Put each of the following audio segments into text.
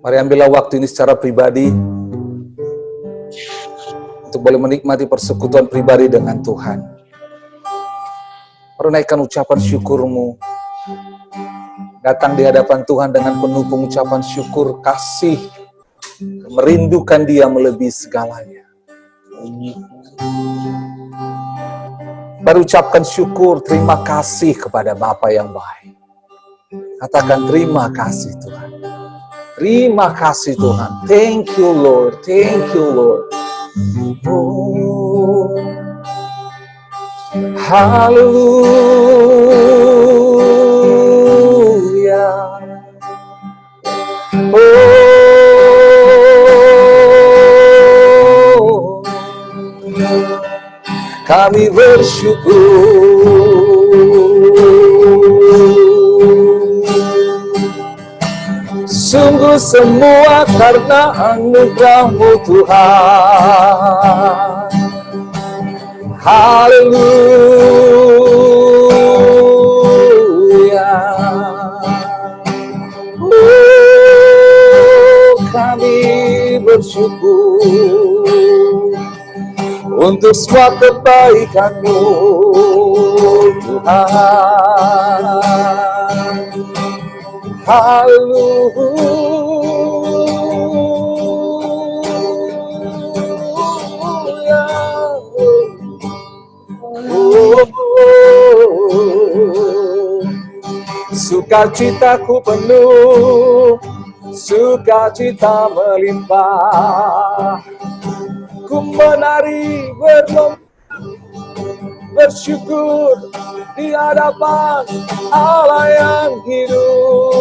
Mari ambillah waktu ini secara pribadi untuk boleh menikmati persekutuan pribadi dengan Tuhan. Menaikkan ucapan syukurmu, datang di hadapan Tuhan dengan penuh pengucapan syukur, kasih, merindukan Dia melebihi segalanya. Berucapkan syukur, terima kasih kepada Bapa yang baik. Katakan terima kasih Tuhan. Terima kasih Tuhan. Thank you Lord. Thank you Lord. Oh, haleluya. Oh, kami bersyukur. Sungguh semua karena anugerah-Mu Tuhan. Haleluya. Kami bersyukur untuk semua kebaikan-Mu Tuhan. Haleluya. Sukacitaku penuh, sukacita melimpah. Ku menari berlomba, bersyukur di hadapan Allah yang hidup.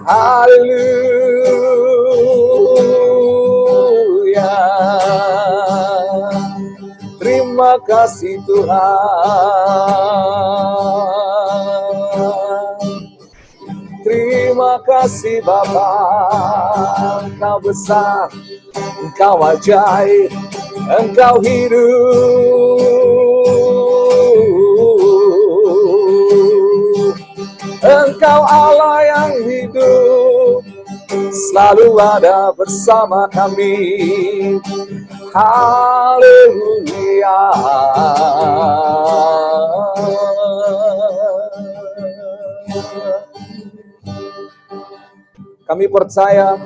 Haleluya. Terima kasih Tuhan. Terima kasih Bapa. Engkau besar, Engkau ajaib, Engkau hidup. Engkau Allah yang hidup, selalu ada bersama kami. Haleluya. Kami percaya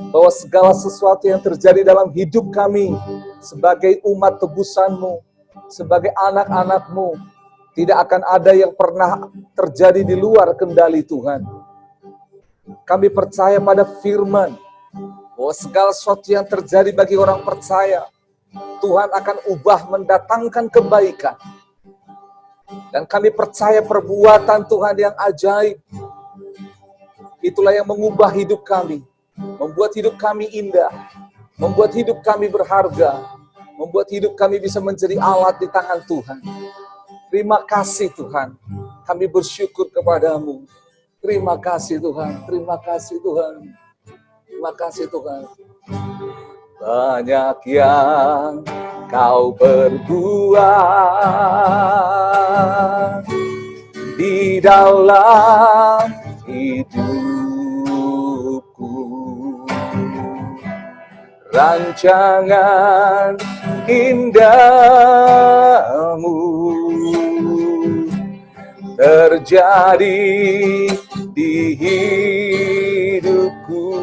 bahwa segala sesuatu yang terjadi dalam hidup kami sebagai umat tebusan-Mu, sebagai anak-anak-Mu, tidak akan ada yang pernah terjadi di luar kendali Tuhan. Kami percaya pada firman bahwa segala sesuatu yang terjadi bagi orang percaya, Tuhan akan ubah mendatangkan kebaikan. Dan kami percaya perbuatan Tuhan yang ajaib, itulah yang mengubah hidup kami, membuat hidup kami indah, membuat hidup kami berharga, membuat hidup kami bisa menjadi alat di tangan Tuhan. Terima kasih Tuhan, kami bersyukur kepadamu. Terima kasih Tuhan, terima kasih Tuhan, terima kasih Tuhan. Banyak yang Kau perbuat di dalam hidupku, rancangan indahmu terjadi di hidupku.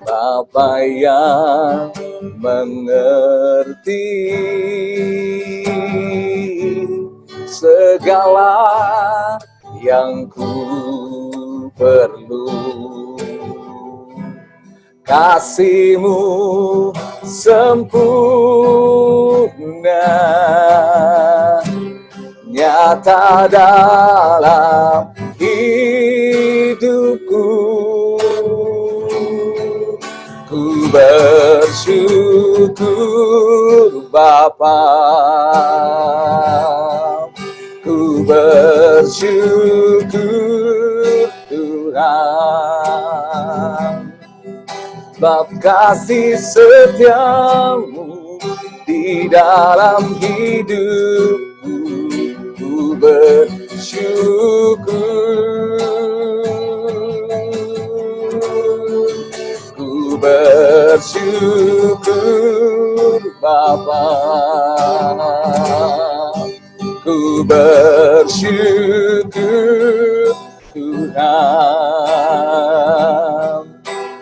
Bapa yang mengerti segala yang ku perlu, kasih-Mu sempurna nyata dalam hidupku. Ku bersyukur Bapa, ku bersyukur Tuhan, bab kasih setiamu di dalam hidupku. bersyukur Bapa, ku bersyukur Tuhan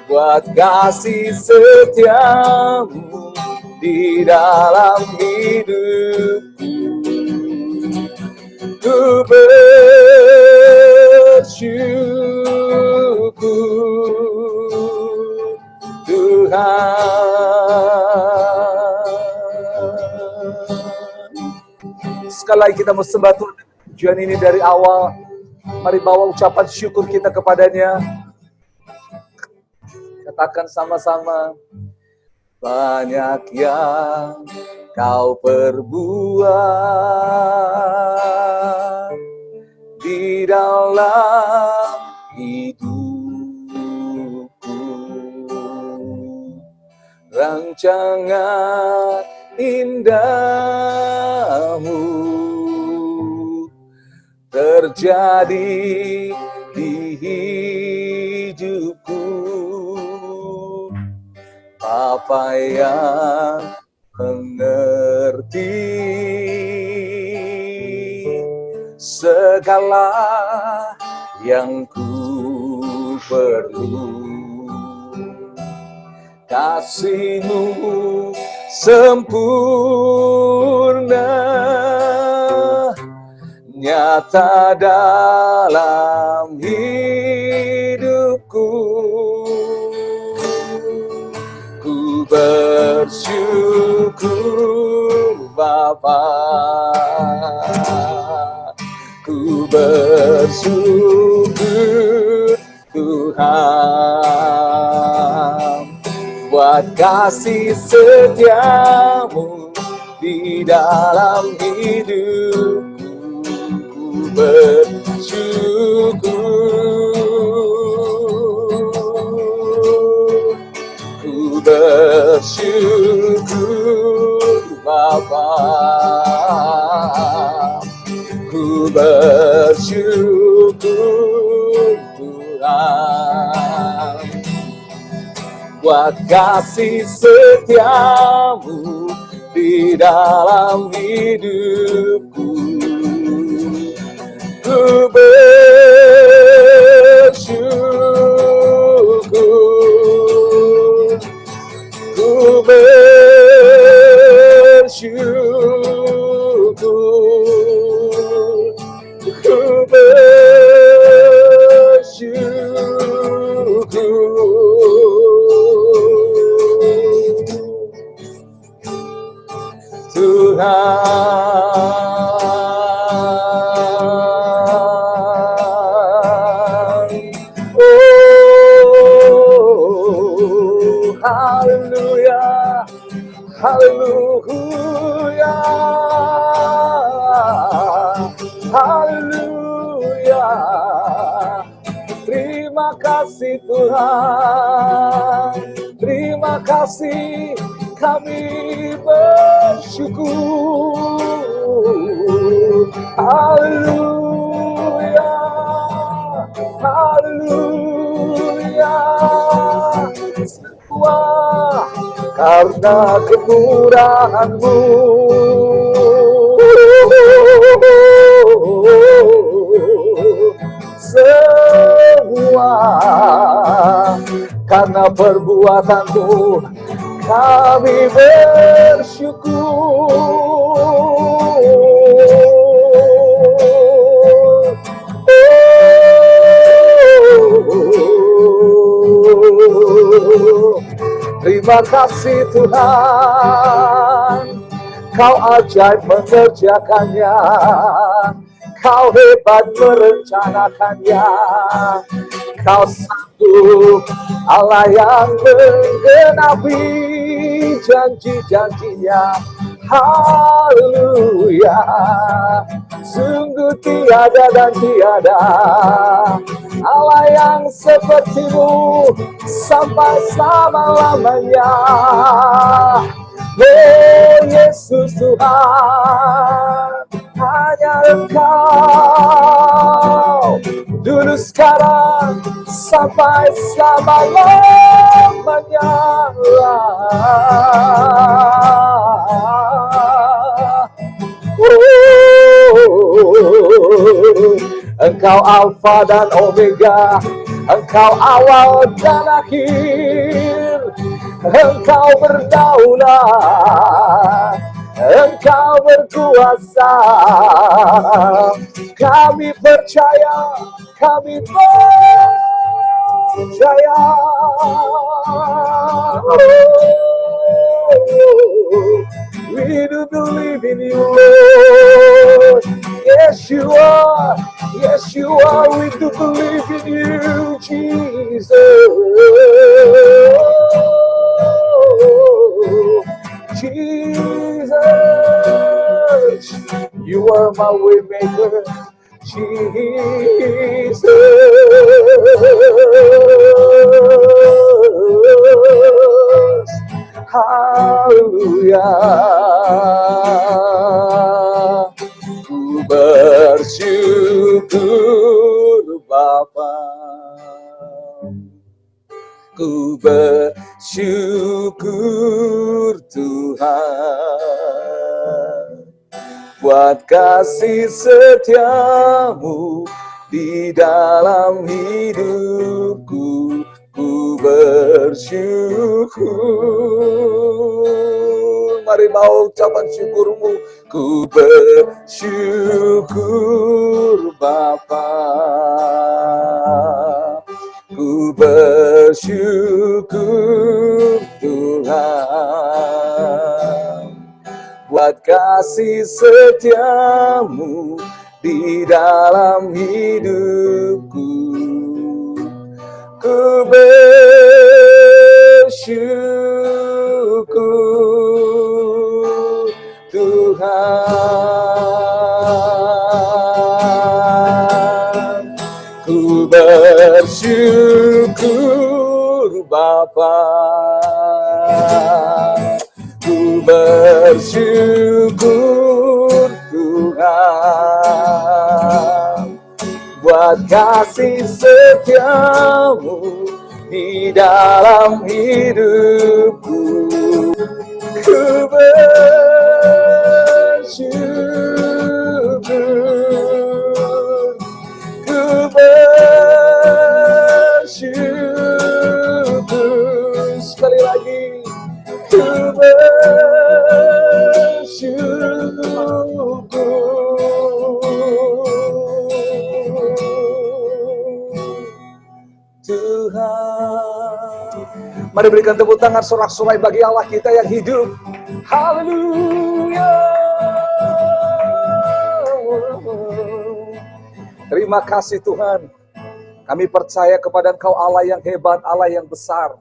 buat kasih setiamu di dalam hidupku. Ku bersyukur Tuhan. Sekali lagi kita mau sembah Tuhan pujian ini dari awal. Mari bawa ucapan syukur kita kepadanya. Katakan sama-sama. Banyak yang kau perbuat di dalam hidupku. Rancangan indahmu terjadi di hidupku. Apa yang mengerti segala yang ku perlu. Kasih-Mu sempurna nyata dalam hidupku. Ku bersyukur Bapa, ku bersyukur Tuhan buat kasih setiamu di dalam hidupku. Ku bersyukur, ku bersyukur Bapa, ku bersyukur Tuhan buat kasih setiamu di dalam hidupku. Ku bersyukur, ku bersyukur, ku bersyukur Tuhan. Haleluya, haleluya, haleluya. Terima kasih Tuhan, terima kasih, kami bersyukur. Haleluya, haleluya. Semua karena kemurahan-Mu. Semua karena perbuatan-Mu, kami bersyukur. Terima kasih Tuhan, Kau ajaib mengerjakannya, Kau hebat merencanakannya, Kau sanggup Allah yang menggenapi janji-janjinya. Haleluya, sungguh tiada dan tiada Allah yang seperti-Mu sampai selama-lamanya. Oh Yesus Tuhan, hanya hanya Engkau, dulu sekarang sampai selama-lamanya. Engkau Alfa dan Omega, Engkau awal dan akhir, Engkau berdaulat, Engkau berkuasa. Kami percaya, kami percaya. We do believe in you, Lord. Yes, you are. Yes, you are. We do believe in you, Jesus. Jesus, you are my way maker. Jesus, haleluya. Ku bersyukur Bapa, ku bersyukur Tuhan, buat kasih setiamu di dalam hidupku. Ku bersyukur. Mari mau ucapan syukurmu. Ku bersyukur Bapa, ku bersyukur Tuhan, buat kasih setiamu di dalam hidupku. Ku bersyukur Tuhan, ku bersyukur Bapa, ku bersyukur Tuhan, buat kasih setiamu di dalam hidupku. Ku bersyukur, ku bersyukur. Sekali lagi, ku Tuhan. Mari berikan tepuk tangan sorak-sorai bagi Allah kita yang hidup. Haleluya. Terima kasih Tuhan. Kami percaya kepada Engkau Allah yang hebat, Allah yang besar.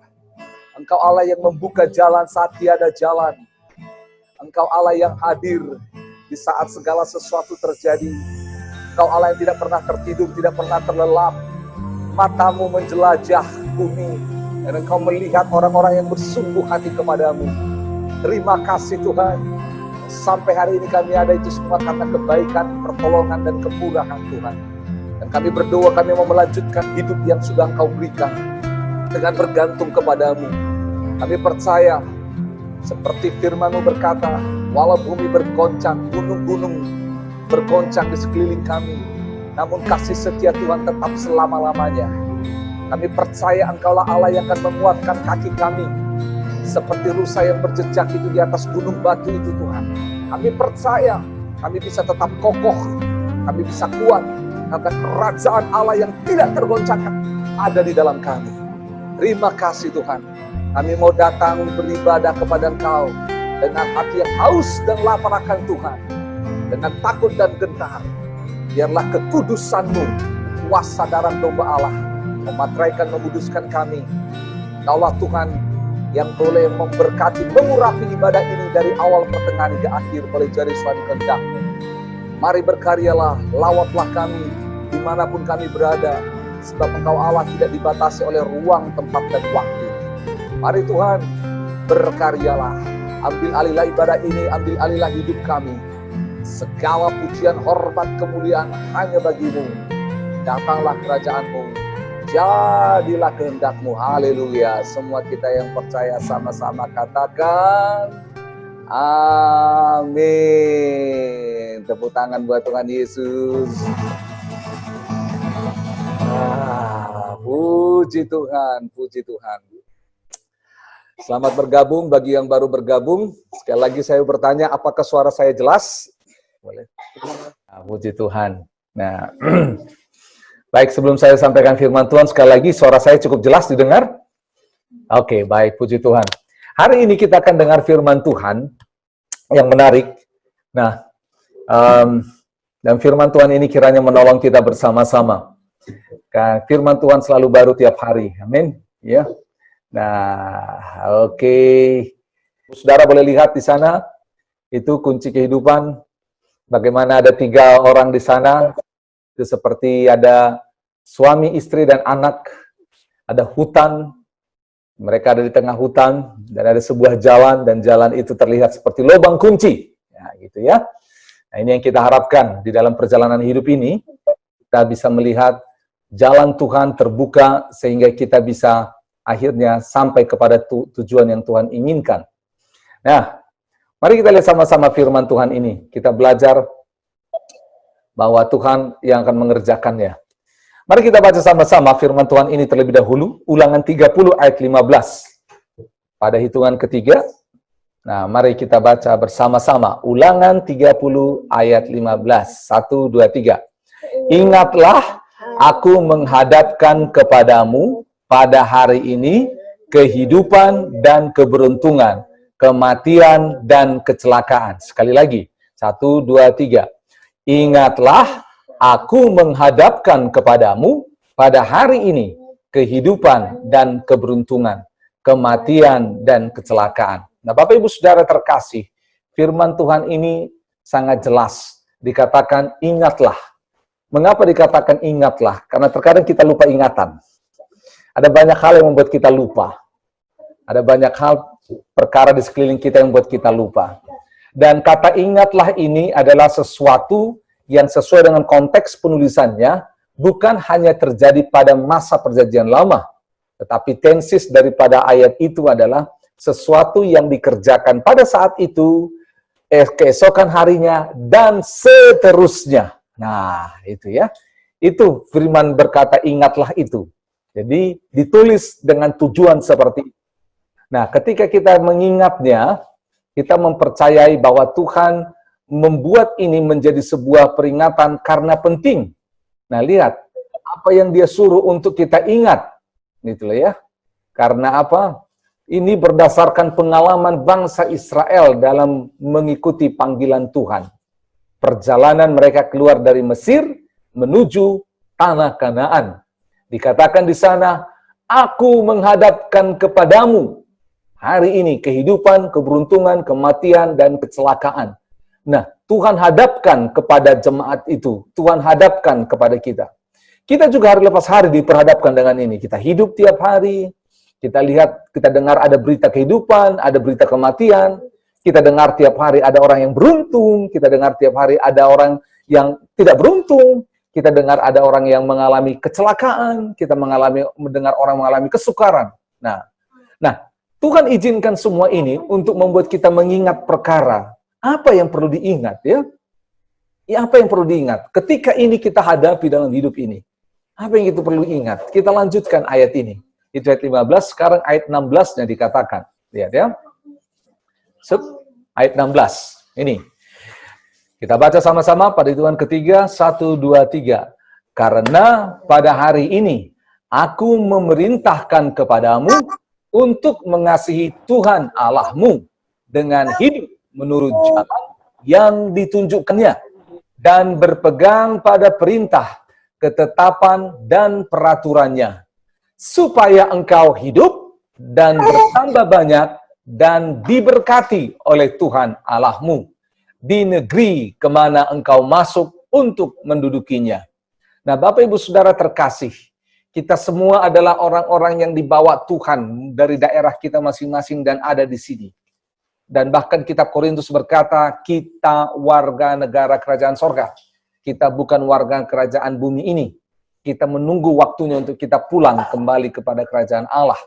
Engkau Allah yang membuka jalan saat tiada jalan. Engkau Allah yang hadir di saat segala sesuatu terjadi. Engkau Allah yang tidak pernah tertidur, tidak pernah terlelap. Matamu menjelajah bumi, dan Engkau melihat orang-orang yang bersungguh hati kepadamu. Terima kasih Tuhan. Sampai hari ini kami ada itu semua karena kebaikan, pertolongan, dan kemurahan Tuhan. Dan kami berdoa, kami mau melanjutkan hidup yang sudah Engkau berikan dengan bergantung kepadamu. Kami percaya, seperti firman-Mu berkata, walau bumi bergoncang, gunung-gunung bergoncang di sekeliling kami, namun kasih setia Tuhan tetap selama-lamanya. Kami percaya Engkaulah Allah yang akan menguatkan kaki kami, seperti rusa yang berjejak itu di atas gunung batu itu Tuhan. Kami percaya kami bisa tetap kokoh, kami bisa kuat, karena kerajaan Allah yang tidak tergoncangkan ada di dalam kami. Terima kasih Tuhan. Kami mau datang beribadah kepada Engkau dengan hati yang haus dan lapar akan Tuhan, dengan takut dan gentar. Biarlah kekudusan-Mu, kuasa darah domba Allah, memateraikan, memuduskan kami. Engkaulah Tuhan yang boleh memberkati, mengurapi ibadah ini dari awal, pertengahan, hingga akhir oleh jari suami kehendak-Mu. Mari berkaryalah, lawatlah kami dimanapun kami berada, sebab Engkau Allah tidak dibatasi oleh ruang, tempat, dan waktu. Mari Tuhan, berkaryalah, ambil alihlah ibadah ini, ambil alihlah hidup kami, Segala pujian, hormat, kemuliaan hanya bagimu. Datanglah kerajaan-Mu, jadilah kehendak-Mu. Haleluya. Semua kita yang percaya sama-sama katakan amin. Tepuk tangan buat Tuhan Yesus. Puji Tuhan, puji Tuhan. Selamat bergabung bagi yang baru bergabung. Sekali lagi saya bertanya, apakah suara saya jelas? Boleh. Puji Tuhan. Nah, baik, sebelum saya sampaikan firman Tuhan, sekali lagi suara saya cukup jelas didengar? Oke, baik, puji Tuhan. Hari ini kita akan dengar firman Tuhan yang menarik. Nah, dan firman Tuhan ini kiranya menolong kita bersama-sama. Firman Tuhan selalu baru tiap hari. Amin. Ya. Nah, oke. Saudara boleh lihat di sana, itu kunci kehidupan. Bagaimana ada 3 orang di sana, itu seperti ada suami, istri, dan anak. Ada hutan, mereka ada di tengah hutan, dan ada sebuah jalan, dan jalan itu terlihat seperti lubang kunci. Ya, gitu ya. Nah, ini yang kita harapkan di dalam perjalanan hidup ini, kita bisa melihat jalan Tuhan terbuka, sehingga kita bisa akhirnya sampai kepada tujuan yang Tuhan inginkan. Nah, mari kita lihat sama-sama firman Tuhan ini. Kita belajar bahwa Tuhan yang akan mengerjakannya. Mari kita baca sama-sama firman Tuhan ini terlebih dahulu. Ulangan 30 ayat 15. Pada hitungan ketiga. Nah, mari kita baca bersama-sama. Ulangan 30 ayat 15. 1, 2, 3. Ingatlah, aku menghadapkan kepadamu pada hari ini kehidupan dan keberuntungan, kematian dan kecelakaan. Sekali lagi, 1, 2, 3. Ingatlah, aku menghadapkan kepadamu pada hari ini kehidupan dan keberuntungan, kematian dan kecelakaan. Nah, Bapak Ibu Saudara terkasih, firman Tuhan ini sangat jelas. Dikatakan ingatlah. Mengapa dikatakan ingatlah? Karena terkadang kita lupa ingatan. Ada banyak hal yang membuat kita lupa. Ada banyak hal perkara di sekeliling kita yang membuat kita lupa. Dan kata ingatlah ini adalah sesuatu yang sesuai dengan konteks penulisannya, bukan hanya terjadi pada masa perjanjian lama, tetapi tensis daripada ayat itu adalah sesuatu yang dikerjakan pada saat itu, keesokan harinya, dan seterusnya. Nah, itu ya. Itu firman berkata ingatlah itu. Jadi ditulis dengan tujuan seperti itu. Nah, ketika kita mengingatnya, kita mempercayai bahwa Tuhan membuat ini menjadi sebuah peringatan karena penting. Nah, lihat apa yang Dia suruh untuk kita ingat, gitu ya. Karena apa? Ini berdasarkan pengalaman bangsa Israel dalam mengikuti panggilan Tuhan. Perjalanan mereka keluar dari Mesir menuju tanah Kanaan. Dikatakan di sana, aku menghadapkan kepadamu hari ini kehidupan, keberuntungan, kematian, dan kecelakaan. Nah, Tuhan hadapkan kepada jemaat itu. Tuhan hadapkan kepada kita. Kita juga hari lepas hari diperhadapkan dengan ini. Kita hidup tiap hari. Kita lihat, kita dengar ada berita kehidupan, ada berita kematian. Kita dengar tiap hari ada orang yang beruntung. Kita dengar tiap hari ada orang yang tidak beruntung. Kita dengar ada orang yang mengalami kecelakaan. Kita mendengar orang mengalami kesukaran. Nah, Tuhan izinkan semua ini untuk membuat kita mengingat perkara. Apa yang perlu diingat ya? Ya, apa yang perlu diingat? Ketika ini kita hadapi dalam hidup ini. Apa yang kita perlu ingat? Kita lanjutkan ayat ini. Itu ayat 15, sekarang ayat 16-nya dikatakan. Lihat ya. Ayat 16. Ini. Kita baca sama-sama pada hitungan ketiga. 1, 2, 3. Karena pada hari ini aku memerintahkan kepadamu untuk mengasihi Tuhan Allahmu dengan hidup menurut jalan yang ditunjukkannya dan berpegang pada perintah, ketetapan, dan peraturannya, supaya engkau hidup dan bertambah banyak dan diberkati oleh Tuhan Allahmu di negeri kemana engkau masuk untuk mendudukinya. Nah, Bapak Ibu Saudara terkasih, kita semua adalah orang-orang yang dibawa Tuhan dari daerah kita masing-masing dan ada di sini. Dan bahkan kitab Korintus berkata, kita warga negara kerajaan sorga. Kita bukan warga kerajaan bumi ini. Kita menunggu waktunya untuk kita pulang kembali kepada kerajaan Allah.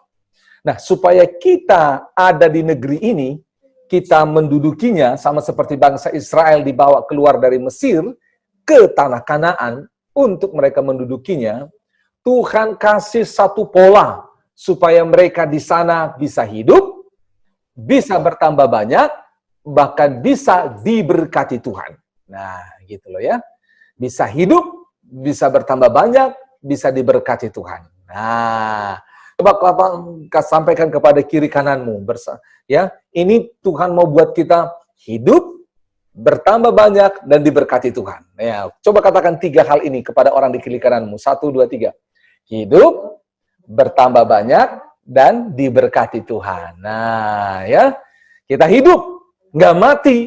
Nah, supaya kita ada di negeri ini, kita mendudukinya sama seperti bangsa Israel dibawa keluar dari Mesir ke tanah Kanaan untuk mereka mendudukinya, Tuhan kasih satu pola supaya mereka di sana bisa hidup, bisa bertambah banyak, bahkan bisa diberkati Tuhan. Nah, gitu loh ya. Bisa hidup, bisa bertambah banyak, bisa diberkati Tuhan. Nah, coba sampaikan kepada kiri kananmu, ya. Ini Tuhan mau buat kita hidup, bertambah banyak, dan diberkati Tuhan. Ya, coba katakan 3 hal ini kepada orang di kiri kananmu. 1, 2, 3. Hidup, bertambah banyak, dan diberkati Tuhan. Nah, ya, kita hidup, nggak mati.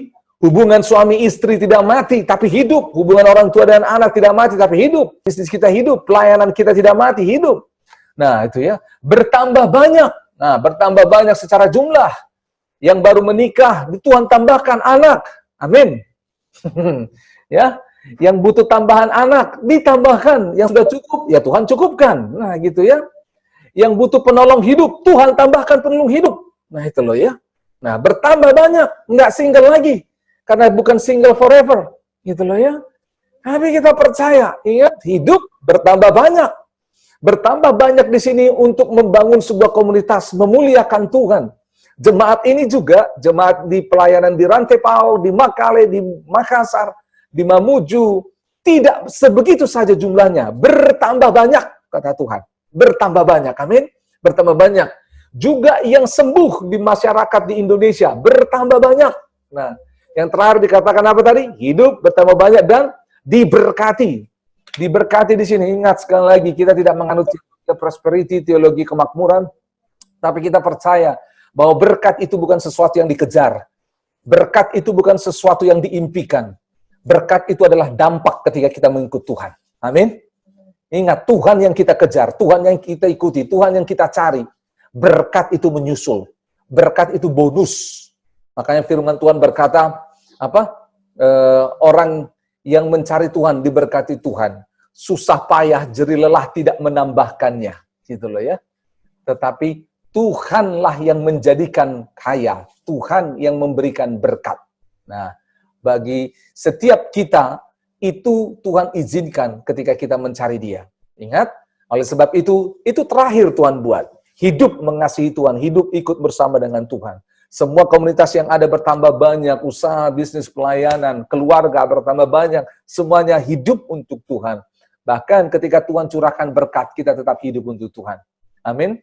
Hubungan suami istri tidak mati, tapi hidup. Hubungan orang tua dan anak tidak mati, tapi hidup. Bisnis kita hidup, pelayanan kita tidak mati, hidup. Nah, itu ya, bertambah banyak. Nah, bertambah banyak secara jumlah. Yang baru menikah, Tuhan tambahkan anak. Amin. Ya, yang butuh tambahan anak, ditambahkan. Yang sudah cukup, ya Tuhan cukupkan. Nah, gitu ya. Yang butuh penolong hidup, Tuhan tambahkan penolong hidup. Nah, itu loh ya. Nah, bertambah banyak, nggak single lagi. Karena bukan single forever. Gitu loh ya. Tapi kita percaya, ingat, hidup bertambah banyak. Bertambah banyak di sini untuk membangun sebuah komunitas, memuliakan Tuhan. Jemaat ini juga, jemaat di pelayanan di Rantepao, di Makale, di Makassar, di Mamuju, tidak sebegitu saja jumlahnya, bertambah banyak, kata Tuhan. Bertambah banyak, amin. Bertambah banyak. Juga yang sembuh di masyarakat di Indonesia, bertambah banyak. Nah, yang terakhir dikatakan apa tadi? Hidup bertambah banyak dan diberkati. Diberkati di sini, ingat sekali lagi, kita tidak menganut teologi prosperity, teologi kemakmuran, tapi kita percaya bahwa berkat itu bukan sesuatu yang dikejar. Berkat itu bukan sesuatu yang diimpikan. Berkat itu adalah dampak ketika kita mengikut Tuhan. Amin. Ingat, Tuhan yang kita kejar, Tuhan yang kita ikuti, Tuhan yang kita cari. Berkat itu menyusul. Berkat itu bonus. Makanya firman Tuhan berkata, orang yang mencari Tuhan diberkati Tuhan. Susah payah, jerih lelah tidak menambahkannya. Gitu loh ya. Tetapi Tuhanlah yang menjadikan kaya. Tuhan yang memberikan berkat. Nah, bagi setiap kita, itu Tuhan izinkan ketika kita mencari Dia. Ingat, oleh sebab itu terakhir Tuhan buat. Hidup mengasihi Tuhan, hidup ikut bersama dengan Tuhan. Semua komunitas yang ada bertambah banyak, usaha, bisnis, pelayanan, keluarga bertambah banyak, semuanya hidup untuk Tuhan. Bahkan ketika Tuhan curahkan berkat, kita tetap hidup untuk Tuhan. Amin.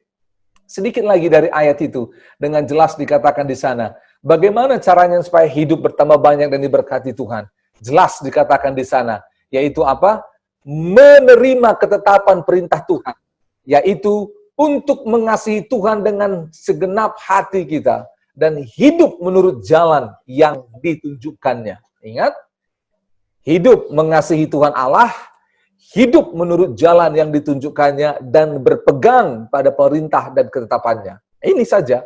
Sedikit lagi dari ayat itu, dengan jelas dikatakan di sana, bagaimana caranya supaya hidup bertambah banyak dan diberkati Tuhan? Jelas dikatakan di sana, yaitu apa? Menerima ketetapan perintah Tuhan, yaitu untuk mengasihi Tuhan dengan segenap hati kita, dan hidup menurut jalan yang ditunjukkannya. Ingat, hidup mengasihi Tuhan Allah, hidup menurut jalan yang ditunjukkannya, dan berpegang pada perintah dan ketetapannya. Ini saja.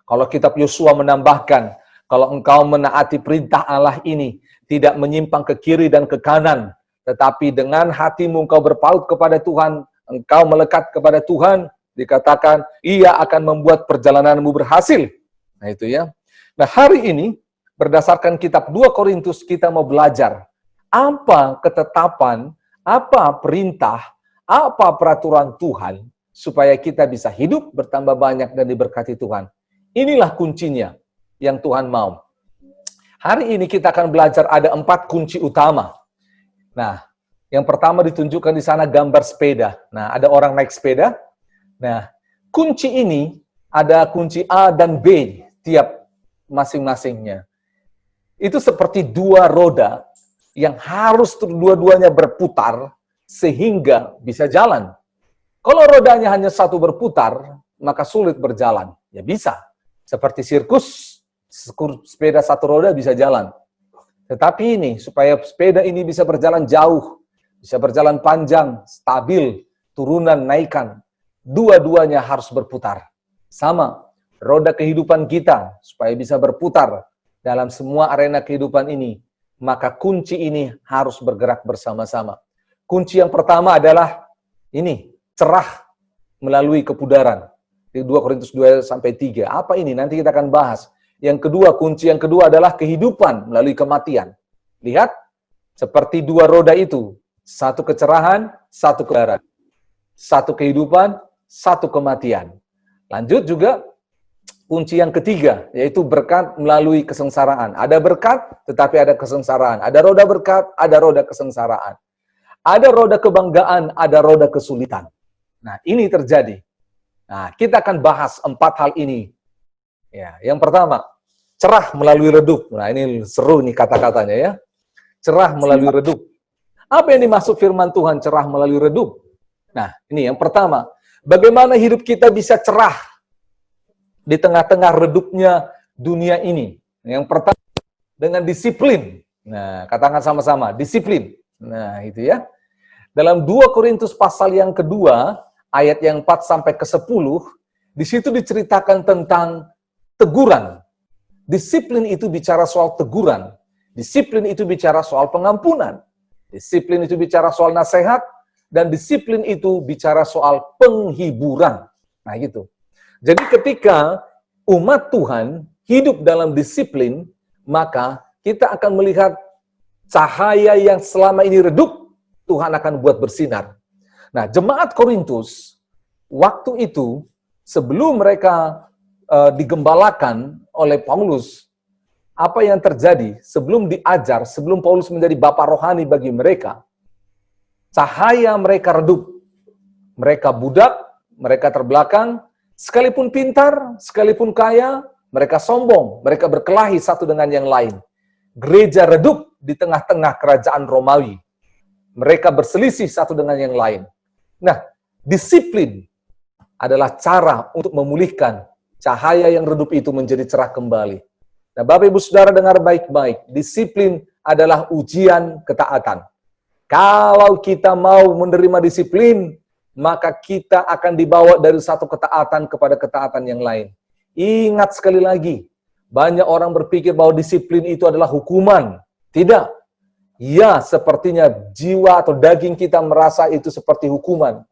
Kalau kitab Yosua menambahkan, kalau engkau menaati perintah Allah ini, tidak menyimpang ke kiri dan ke kanan, tetapi dengan hatimu engkau berpaut kepada Tuhan, engkau melekat kepada Tuhan, dikatakan, Ia akan membuat perjalananmu berhasil. Nah itu ya. Nah hari ini, berdasarkan kitab 2 Korintus, kita mau belajar apa ketetapan, apa perintah, apa peraturan Tuhan, supaya kita bisa hidup, bertambah banyak, dan diberkati Tuhan. Inilah kuncinya yang Tuhan mau. Hari ini kita akan belajar ada 4 kunci utama. Nah, yang pertama ditunjukkan di sana gambar sepeda. Nah, ada orang naik sepeda. Nah, kunci ini ada kunci A dan B tiap masing-masingnya. Itu seperti 2 roda yang harus dua-duanya berputar sehingga bisa jalan. Kalau rodanya hanya 1 berputar, maka sulit berjalan. Ya bisa. Seperti sirkus, sepeda 1 roda bisa jalan. Tetapi ini, supaya sepeda ini bisa berjalan jauh, bisa berjalan panjang, stabil, turunan, naikan, dua-duanya harus berputar. Sama, roda kehidupan kita supaya bisa berputar dalam semua arena kehidupan ini, maka kunci ini harus bergerak bersama-sama. Kunci yang pertama adalah ini, cerah melalui kepudaran. Di 2 Korintus 2-3. Apa ini? Nanti kita akan bahas. Yang kedua, kunci yang kedua adalah kehidupan melalui kematian. Lihat, seperti dua roda itu. Satu kecerahan, satu kebenaran. Satu kehidupan, satu kematian. Lanjut juga, kunci yang ketiga, yaitu berkat melalui kesengsaraan. Ada berkat, tetapi ada kesengsaraan. Ada roda berkat, ada roda kesengsaraan. Ada roda kebanggaan, ada roda kesulitan. Nah, ini terjadi. Nah, kita akan bahas 4 hal ini. Ya, yang pertama, cerah melalui redup. Nah, ini seru nih kata-katanya ya. Cerah melalui redup. Apa yang dimaksud firman Tuhan cerah melalui redup? Nah, ini yang pertama. Bagaimana hidup kita bisa cerah di tengah-tengah redupnya dunia ini? Yang pertama, dengan disiplin. Nah, katakan sama-sama, disiplin. Nah, itu ya. Dalam 2 Korintus pasal yang kedua, ayat yang 4 sampai ke 10, di situ diceritakan tentang teguran. Disiplin itu bicara soal teguran. Disiplin itu bicara soal pengampunan. Disiplin itu bicara soal nasihat. Dan disiplin itu bicara soal penghiburan. Nah gitu. Jadi ketika umat Tuhan hidup dalam disiplin, maka kita akan melihat cahaya yang selama ini redup, Tuhan akan buat bersinar. Nah, jemaat Korintus, waktu itu, sebelum mereka digembalakan oleh Paulus, apa yang terjadi? Sebelum diajar, sebelum Paulus menjadi bapak rohani bagi mereka, cahaya mereka redup. Mereka budak, mereka terbelakang, sekalipun pintar, sekalipun kaya, mereka sombong, mereka berkelahi satu dengan yang lain. Gereja redup di tengah-tengah kerajaan Romawi. Mereka berselisih satu dengan yang lain. Nah, disiplin adalah cara untuk memulihkan cahaya yang redup itu menjadi cerah kembali. Nah, Bapak Ibu Saudara dengar baik-baik, disiplin adalah ujian ketaatan. Kalau kita mau menerima disiplin, maka kita akan dibawa dari satu ketaatan kepada ketaatan yang lain. Ingat sekali lagi, banyak orang berpikir bahwa disiplin itu adalah hukuman. Tidak. Ya, sepertinya jiwa atau daging kita merasa itu seperti hukuman.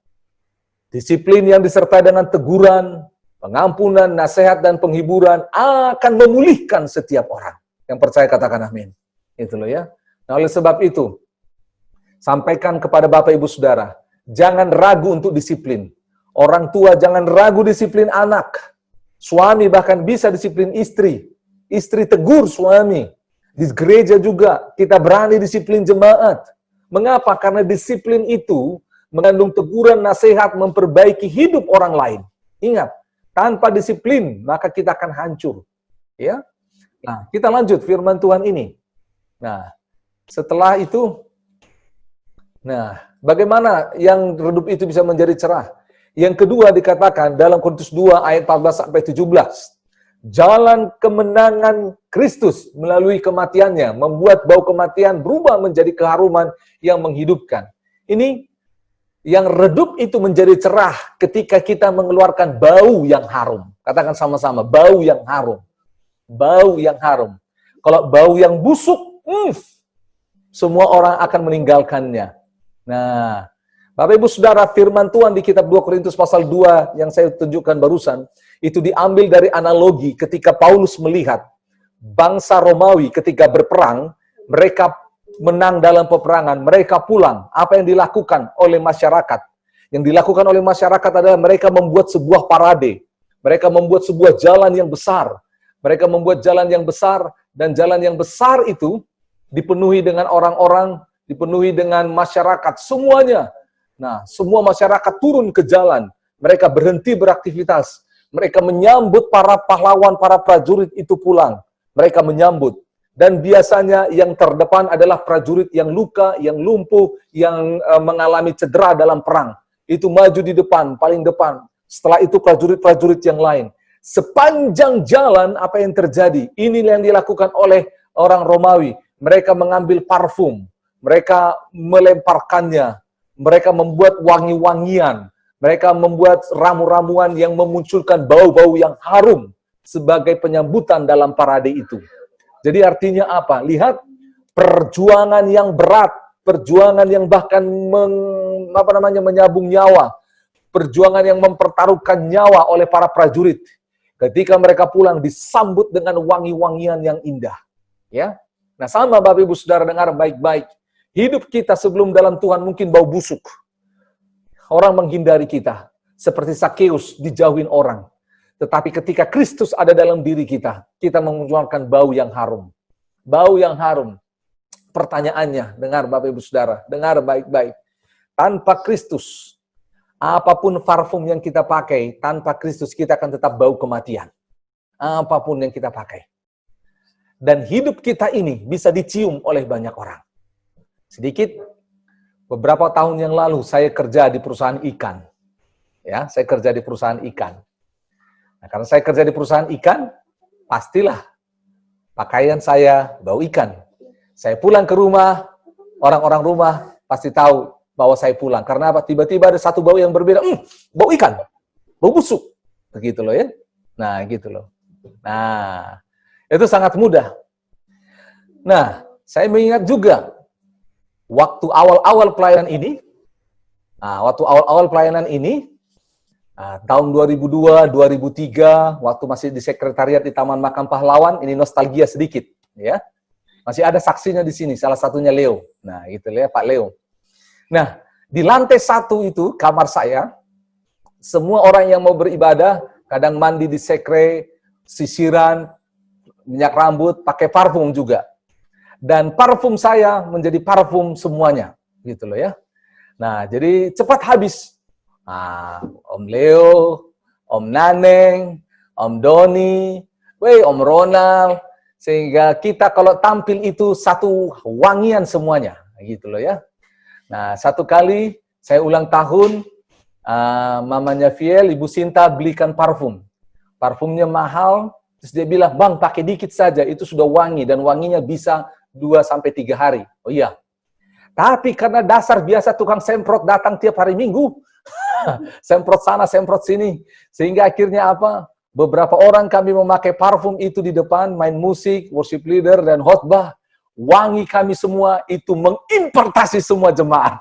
Disiplin yang disertai dengan teguran, pengampunan, nasihat, dan penghiburan akan memulihkan setiap orang. Yang percaya katakan amin. Itu loh ya. Nah, oleh sebab itu, sampaikan kepada Bapak Ibu Saudara, jangan ragu untuk disiplin. Orang tua jangan ragu disiplin anak. Suami bahkan bisa disiplin istri. Istri tegur suami. Di gereja juga kita berani disiplin jemaat. Mengapa? Karena disiplin itu mengandung teguran, nasihat, memperbaiki hidup orang lain. Ingat, tanpa disiplin maka kita akan hancur. Ya. Nah, kita lanjut firman Tuhan ini. Nah, setelah itu, bagaimana yang redup itu bisa menjadi cerah? Yang kedua dikatakan dalam Korintus 2 ayat 14 sampai 17. Jalan kemenangan Kristus melalui kematiannya membuat bau kematian berubah menjadi keharuman yang menghidupkan. Ini yang redup itu menjadi cerah ketika kita mengeluarkan bau yang harum. Katakan sama-sama, bau yang harum. Bau yang harum. Kalau bau yang busuk, semua orang akan meninggalkannya. Nah, Bapak Ibu Saudara, firman Tuhan di kitab 2 Korintus pasal 2 yang saya tunjukkan barusan, itu diambil dari analogi ketika Paulus melihat bangsa Romawi ketika berperang, mereka menang dalam peperangan, mereka pulang. Apa yang dilakukan oleh masyarakat? Yang dilakukan oleh masyarakat adalah mereka membuat sebuah parade. Mereka membuat sebuah jalan yang besar. Mereka membuat jalan yang besar, dan jalan yang besar itu dipenuhi dengan orang-orang, dipenuhi dengan masyarakat, semuanya. Nah, semua masyarakat turun ke jalan. Mereka berhenti beraktivitas. Mereka menyambut para pahlawan, para prajurit itu pulang. Mereka menyambut. Dan biasanya yang terdepan adalah prajurit yang luka, yang lumpuh, yang mengalami cedera dalam perang. Itu maju di depan, paling depan. Setelah itu prajurit-prajurit yang lain. Sepanjang jalan apa yang terjadi? Ini yang dilakukan oleh orang Romawi. Mereka mengambil parfum. Mereka melemparkannya. Mereka membuat wangi-wangian. Mereka membuat ramu-ramuan yang memunculkan bau-bau yang harum. sebagai penyambutan dalam parade itu. Jadi artinya apa? Lihat perjuangan yang berat, perjuangan yang bahkan menyabung nyawa, perjuangan yang mempertaruhkan nyawa oleh para prajurit. Ketika mereka pulang disambut dengan wangi-wangian yang indah. Ya, nah sama Bapak Ibu Saudara, dengar baik-baik. Hidup kita sebelum dalam Tuhan mungkin bau busuk. Orang menghindari kita. Seperti Sakeus dijauhin orang. Tetapi ketika Kristus ada dalam diri kita, kita mengeluarkan bau yang harum. Bau yang harum. Pertanyaannya, dengar Bapak Ibu Saudara, dengar baik-baik. Tanpa Kristus, apapun parfum yang kita pakai, tanpa Kristus kita akan tetap bau kematian. Apapun yang kita pakai. Dan hidup kita ini bisa dicium oleh banyak orang. Sedikit, beberapa tahun yang lalu saya kerja di perusahaan ikan. Ya, saya kerja di perusahaan ikan. Nah, karena saya kerja di perusahaan ikan, pastilah pakaian saya bau ikan. Saya pulang ke rumah, orang-orang rumah pasti tahu bahwa saya pulang. Karena apa? Tiba-tiba ada satu bau yang berbeda. Bau ikan, bau busuk. Begitu loh ya. Nah, gitu loh. Nah, itu sangat mudah. Nah, saya mengingat juga waktu awal-awal pelayanan ini, tahun 2002, 2003, waktu masih di sekretariat di Taman Makam Pahlawan, ini nostalgia sedikit, ya. Masih ada saksinya di sini, salah satunya Leo. Nah, gitu ya, Pak Leo. Nah, di lantai 1 itu, kamar saya, semua orang yang mau beribadah, kadang mandi di sekre, sisiran, minyak rambut, pakai parfum juga. Dan parfum saya menjadi parfum semuanya, gitu loh ya. Nah, jadi cepat habis. Om Leo, Om Naneng, Om Doni, Om Ronald, sehingga kita kalau tampil itu satu wangian semuanya, gitu loh ya. Nah, satu kali saya ulang tahun, mamanya Fiel, Ibu Sinta belikan parfum. Parfumnya mahal, terus dia bilang, "Bang, pakai dikit saja, itu sudah wangi, dan wanginya bisa 2-3 hari." Oh iya. Tapi karena dasar biasa tukang semprot datang tiap hari Minggu, semprot sana, semprot sini. Sehingga akhirnya apa? Beberapa orang kami memakai parfum itu di depan, main musik, worship leader, dan khotbah. Wangi kami semua itu mengimpartasi semua jemaat.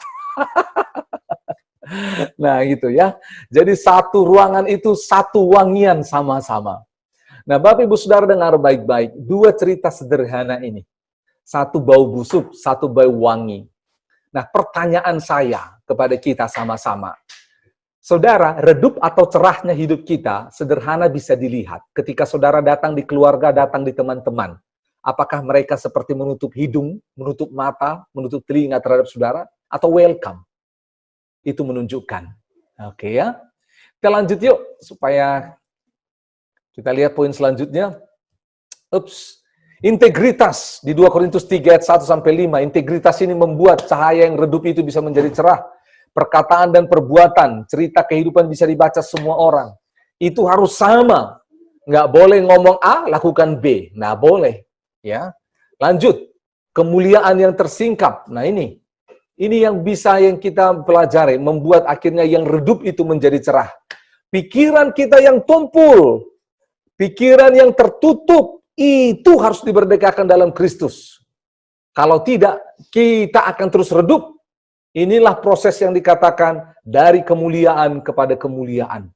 Nah gitu ya. Jadi satu ruangan itu satu wangian sama-sama. Nah Bapak Ibu Saudara dengar baik-baik. 2 cerita sederhana ini. Satu bau busuk, satu bau wangi. Nah pertanyaan saya kepada kita sama-sama. Saudara, redup atau cerahnya hidup kita sederhana bisa dilihat. Ketika saudara datang di keluarga, datang di teman-teman. Apakah mereka seperti menutup hidung, menutup mata, menutup telinga terhadap saudara? Atau welcome? Itu menunjukkan. Oke ya. Kita lanjut yuk, supaya kita lihat poin selanjutnya. Integritas. Di 2 Korintus 3 ayat 1-5. Integritas ini membuat cahaya yang redup itu bisa menjadi cerah. Perkataan dan perbuatan, cerita kehidupan bisa dibaca semua orang. Itu harus sama. Nggak boleh ngomong A, lakukan B. Nah, boleh. Ya. Lanjut. Kemuliaan yang tersingkap. Nah, ini yang bisa yang kita pelajari. Membuat akhirnya yang redup itu menjadi cerah. Pikiran kita yang tumpul. Pikiran yang tertutup. Itu harus diberdekakan dalam Kristus. Kalau tidak, kita akan terus redup. Inilah proses yang dikatakan dari kemuliaan kepada kemuliaan.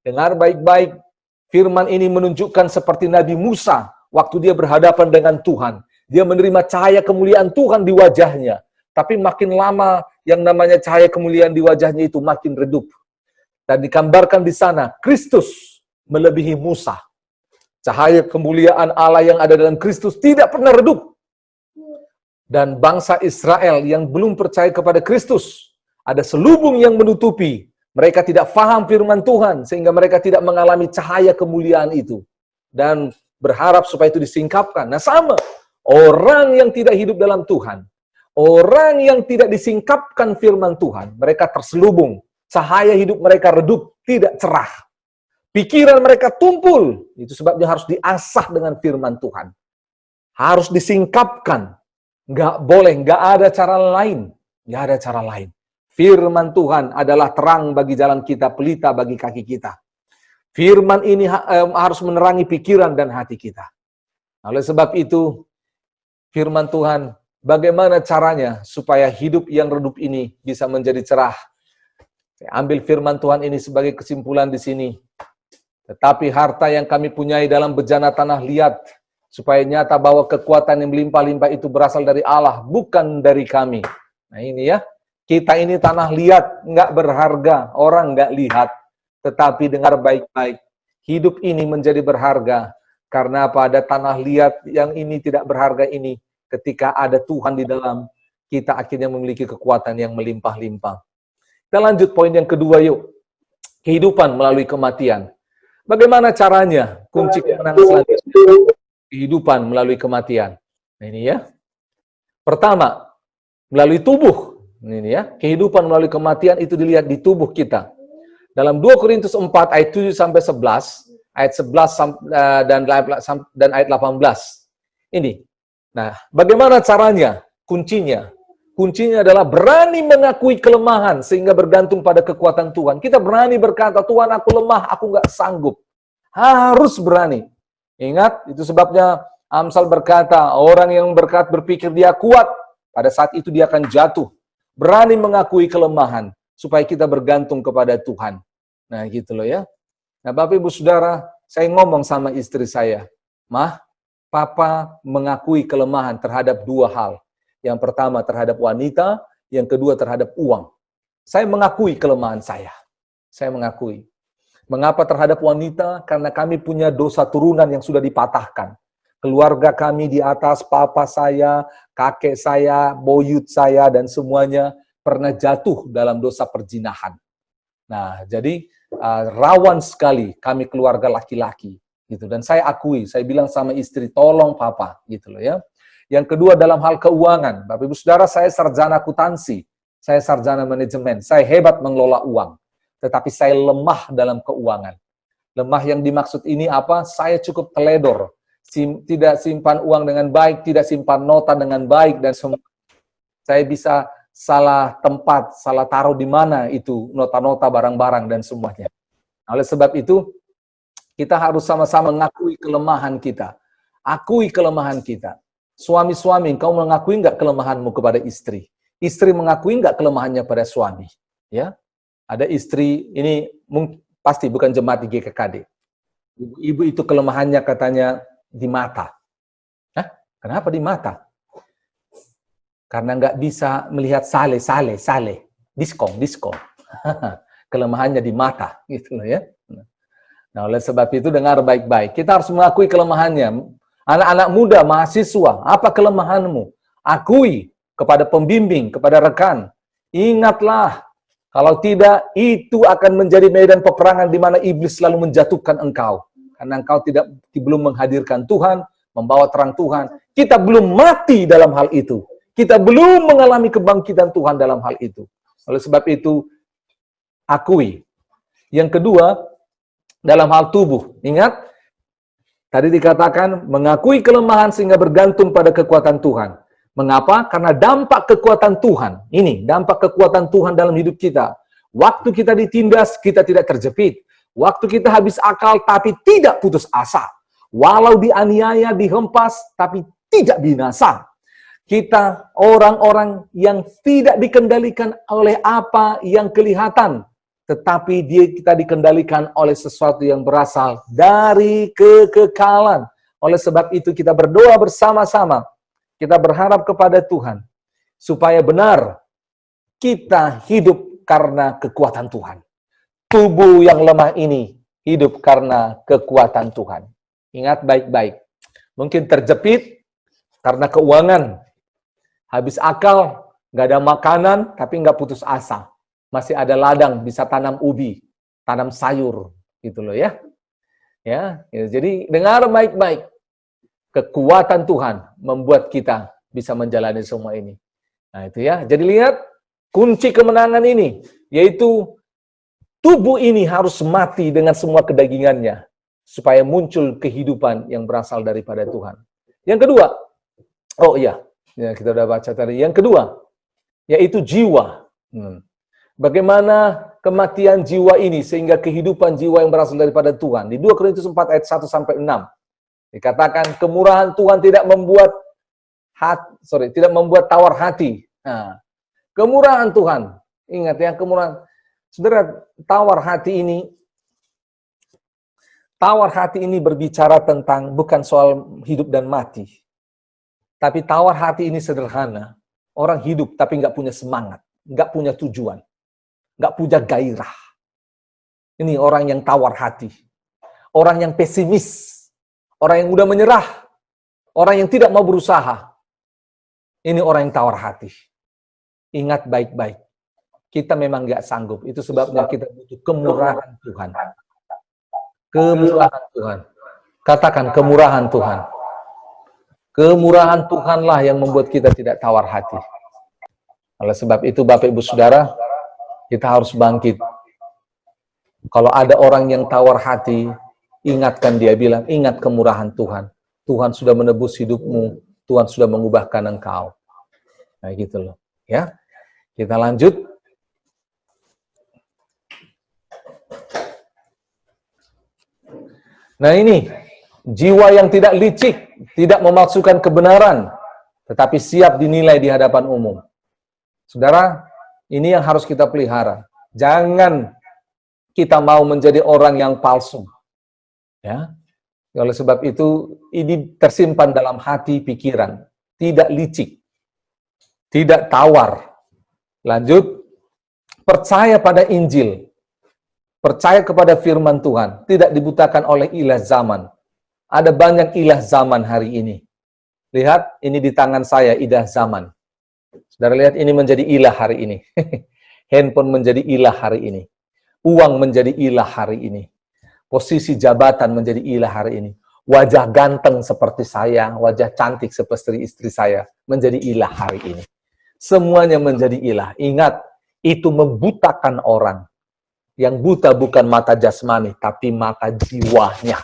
Dengar baik-baik, firman ini menunjukkan seperti Nabi Musa waktu dia berhadapan dengan Tuhan. Dia menerima cahaya kemuliaan Tuhan di wajahnya. Tapi makin lama yang namanya cahaya kemuliaan di wajahnya itu makin redup. Dan digambarkan di sana, Kristus melebihi Musa. Cahaya kemuliaan Allah yang ada dalam Kristus tidak pernah redup. Dan bangsa Israel yang belum percaya kepada Kristus, ada selubung yang menutupi. Mereka tidak paham firman Tuhan, sehingga mereka tidak mengalami cahaya kemuliaan itu. Dan berharap supaya itu disingkapkan. Nah sama, orang yang tidak hidup dalam Tuhan, orang yang tidak disingkapkan firman Tuhan, mereka terselubung. Cahaya hidup mereka redup, tidak cerah. Pikiran mereka tumpul. Itu sebabnya harus diasah dengan firman Tuhan. Harus disingkapkan. Nggak boleh, nggak ada cara lain. Nggak ada cara lain. Firman Tuhan adalah terang bagi jalan kita, pelita bagi kaki kita. Firman ini harus menerangi pikiran dan hati kita. Oleh sebab itu, firman Tuhan, bagaimana caranya supaya hidup yang redup ini bisa menjadi cerah? Saya ambil firman Tuhan ini sebagai kesimpulan di sini. Tetapi harta yang kami punyai dalam bejana tanah liat, supaya nyata bahwa kekuatan yang melimpah-limpah itu berasal dari Allah, bukan dari kami. Nah ini ya, kita ini tanah liat, nggak berharga, orang nggak lihat. Tetapi dengar baik-baik, hidup ini menjadi berharga. Karena pada tanah liat yang ini tidak berharga ini, ketika ada Tuhan di dalam, kita akhirnya memiliki kekuatan yang melimpah-limpah. Kita lanjut poin yang kedua yuk. Kehidupan melalui kematian. Bagaimana caranya? Kunci kemenangan selanjutnya. Kehidupan melalui kematian. Nah, ini ya. Pertama, melalui tubuh. Ini ya. Kehidupan melalui kematian itu dilihat di tubuh kita. Dalam 2 Korintus 4 ayat 7 sampai 11, ayat 11 dan ayat 18. Ini. Nah, bagaimana caranya? Kuncinya. Kuncinya adalah berani mengakui kelemahan sehingga bergantung pada kekuatan Tuhan. Kita berani berkata, Tuhan aku lemah, aku nggak sanggup. Harus berani. Ingat, itu sebabnya Amsal berkata, orang yang berpikir dia kuat, pada saat itu dia akan jatuh. Berani mengakui kelemahan, supaya kita bergantung kepada Tuhan. Nah gitu loh ya. Nah Bapak Ibu Saudara, saya ngomong sama istri saya, Mah, Papa mengakui kelemahan terhadap 2 hal. Yang pertama terhadap wanita, yang kedua terhadap uang. Saya mengakui kelemahan saya. Saya mengakui. Mengapa terhadap wanita? Karena kami punya dosa turunan yang sudah dipatahkan. Keluarga kami di atas, papa saya, kakek saya, boyut saya, dan semuanya pernah jatuh dalam dosa perzinahan. Nah, jadi rawan sekali kami keluarga laki-laki. Gitu. Dan saya akui, saya bilang sama istri, tolong papa. Gitu loh ya. Yang kedua dalam hal keuangan. Bapak Ibu Saudara, saya sarjana akuntansi. Saya sarjana manajemen. Saya hebat mengelola uang. Tetapi saya lemah dalam keuangan. Lemah yang dimaksud ini apa? Saya cukup teledor. Tidak simpan uang dengan baik, tidak simpan nota dengan baik, dan semua. Saya bisa salah tempat, salah taruh di mana itu nota-nota, barang-barang, dan semuanya. Oleh sebab itu, kita harus sama-sama mengakui kelemahan kita. Akui kelemahan kita. Suami-suami, kau mengakui nggak kelemahanmu kepada istri? Istri mengakui nggak kelemahannya pada suami? Ya, ada istri, ini pasti bukan jemaat di GKKD. Ibu itu kelemahannya katanya di mata. Hah? Kenapa di mata? Karena nggak bisa melihat sale. Diskon. Kelemahannya di mata, gitu loh ya. Nah, oleh sebab itu dengar baik-baik. Kita harus mengakui kelemahannya. Anak-anak muda, mahasiswa, apa kelemahanmu? Akui kepada pembimbing, kepada rekan. Ingatlah, kalau tidak, itu akan menjadi medan peperangan di mana iblis selalu menjatuhkan engkau. Karena engkau belum menghadirkan Tuhan, membawa terang Tuhan. Kita belum mati dalam hal itu. Kita belum mengalami kebangkitan Tuhan dalam hal itu. Oleh sebab itu, akui. Yang kedua, dalam hal tubuh. Ingat, tadi dikatakan mengakui kelemahan sehingga bergantung pada kekuatan Tuhan. Mengapa? Karena dampak kekuatan Tuhan. Ini, dampak kekuatan Tuhan dalam hidup kita. Waktu kita ditindas, kita tidak terjepit. Waktu kita habis akal, tapi tidak putus asa. Walau dianiaya, dihempas, tapi tidak binasa. Kita orang-orang yang tidak dikendalikan oleh apa yang kelihatan, tetapi kita dikendalikan oleh sesuatu yang berasal dari kekekalan. Oleh sebab itu kita berdoa bersama-sama. Kita berharap kepada Tuhan supaya benar kita hidup karena kekuatan Tuhan. Tubuh yang lemah ini hidup karena kekuatan Tuhan. Ingat baik-baik. Mungkin terjepit karena keuangan. Habis akal, nggak ada makanan, tapi nggak putus asa. Masih ada ladang, bisa tanam ubi, tanam sayur, gitu loh ya. Ya, jadi dengar baik-baik. Kekuatan Tuhan membuat kita bisa menjalani semua ini. Nah itu ya, jadi lihat kunci kemenangan ini, yaitu tubuh ini harus mati dengan semua kedagingannya, supaya muncul kehidupan yang berasal daripada Tuhan. Yang kedua, oh iya, ya, kita udah baca tadi. Yang kedua, yaitu jiwa. Bagaimana kematian jiwa ini sehingga kehidupan jiwa yang berasal daripada Tuhan. Di 2 Korintus 4 ayat 1 sampai 6 dikatakan kemurahan Tuhan tidak membuat tawar hati. Nah, kemurahan Tuhan, ingat ya, kemurahan. Saudara, tawar hati ini berbicara tentang bukan soal hidup dan mati. Tapi tawar hati ini sederhana. Orang hidup tapi nggak punya semangat, nggak punya tujuan, nggak punya gairah. Ini orang yang tawar hati. Orang yang pesimis. Orang yang mudah menyerah. Orang yang tidak mau berusaha. Ini orang yang tawar hati. Ingat baik-baik. Kita memang nggak sanggup. Itu sebabnya kita butuh kemurahan Tuhan. Kemurahan Tuhan. Katakan kemurahan Tuhan. Kemurahan Tuhanlah yang membuat kita tidak tawar hati. Oleh sebab itu, Bapak Ibu Saudara, kita harus bangkit. Kalau ada orang yang tawar hati, ingatkan dia, bilang, ingat kemurahan Tuhan. Tuhan sudah menebus hidupmu, Tuhan sudah mengubahkan engkau. Nah gitu loh. Ya, kita lanjut. Nah ini, jiwa yang tidak licik, tidak memalsukan kebenaran, tetapi siap dinilai di hadapan umum. Saudara, ini yang harus kita pelihara. Jangan kita mau menjadi orang yang palsu. Ya. Oleh sebab itu, ini tersimpan dalam hati pikiran. Tidak licik. Tidak tawar. Lanjut, percaya pada Injil. Percaya kepada firman Tuhan. Tidak dibutakan oleh ilah zaman. Ada banyak ilah zaman hari ini. Lihat, ini di tangan saya, ilah zaman. Saudara lihat, ini menjadi ilah hari ini. Handphone menjadi ilah hari ini. Uang menjadi ilah hari ini. Posisi jabatan menjadi ilah hari ini. Wajah ganteng seperti saya, wajah cantik seperti istri saya, menjadi ilah hari ini. Semuanya menjadi ilah. Ingat, itu membutakan orang. Yang buta bukan mata jasmani, tapi mata jiwanya.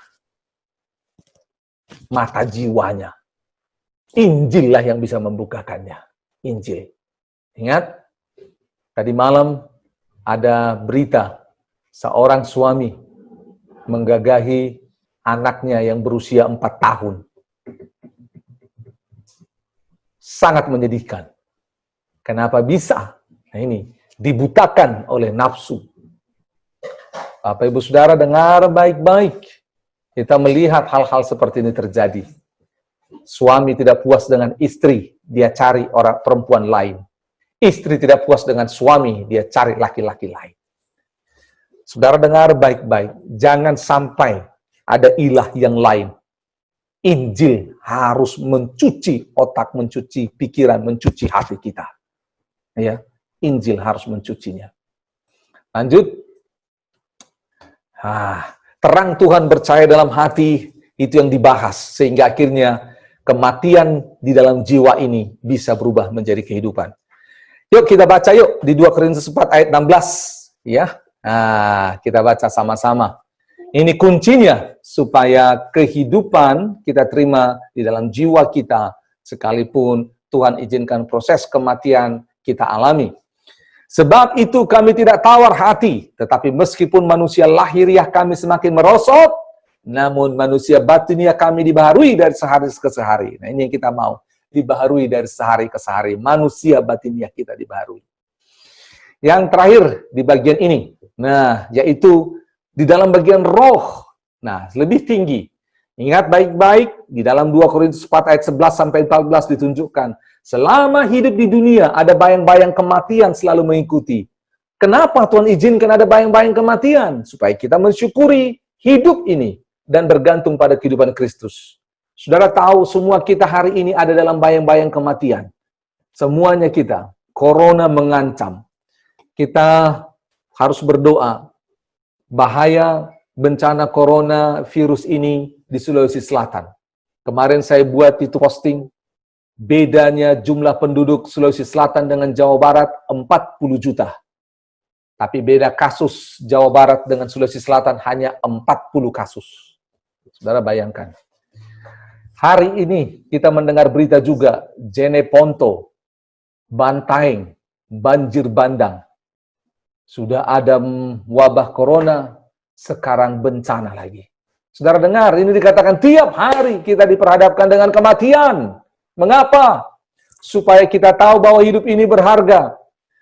Mata jiwanya. Injillah yang bisa membukakannya. Injil. Ingat, tadi malam ada berita seorang suami menggagahi anaknya yang berusia 4 tahun. Sangat menyedihkan. Kenapa bisa? Nah ini, dibutakan oleh nafsu. Bapak Ibu Saudara dengar baik-baik. Kita melihat hal-hal seperti ini terjadi. Suami tidak puas dengan istri, dia cari orang perempuan lain. Istri tidak puas dengan suami, dia cari laki-laki lain. Saudara dengar baik-baik, jangan sampai ada ilah yang lain. Injil harus mencuci otak, mencuci pikiran, mencuci hati kita. Ya, Injil harus mencucinya. Lanjut. Terang Tuhan bercahaya dalam hati, itu yang dibahas. Sehingga akhirnya kematian di dalam jiwa ini bisa berubah menjadi kehidupan. Yuk kita baca yuk di 2 Korintus 4 ayat 16. Ya, kita baca sama-sama. Ini kuncinya supaya kehidupan kita terima di dalam jiwa kita, sekalipun Tuhan izinkan proses kematian kita alami. Sebab itu kami tidak tawar hati, tetapi meskipun manusia lahiriah kami semakin merosot, namun manusia batiniah kami dibaharui dari sehari ke sehari. Nah ini yang kita mau, dibaharui dari sehari ke sehari. Manusia batiniah kita dibaharui. Yang terakhir di bagian ini, nah yaitu di dalam bagian roh. Nah lebih tinggi. Ingat baik-baik, di dalam 2 Korintus 4 ayat 11 sampai 14 ditunjukkan. Selama hidup di dunia, ada bayang-bayang kematian selalu mengikuti. Kenapa Tuhan izinkan ada bayang-bayang kematian? Supaya kita mensyukuri hidup ini dan bergantung pada kehidupan Kristus. Saudara tahu, semua kita hari ini ada dalam bayang-bayang kematian. Semuanya kita. Corona mengancam. Kita harus berdoa. Bahaya bencana corona virus ini di Sulawesi Selatan. Kemarin saya buat itu posting. Bedanya jumlah penduduk Sulawesi Selatan dengan Jawa Barat 40 juta. Tapi beda kasus Jawa Barat dengan Sulawesi Selatan hanya 40 kasus. Saudara bayangkan. Hari ini kita mendengar berita juga Jeneponto, Bantaeng, banjir bandang. Sudah ada wabah corona, sekarang bencana lagi. Saudara dengar, ini dikatakan tiap hari kita diperhadapkan dengan kematian. Mengapa? Supaya kita tahu bahwa hidup ini berharga.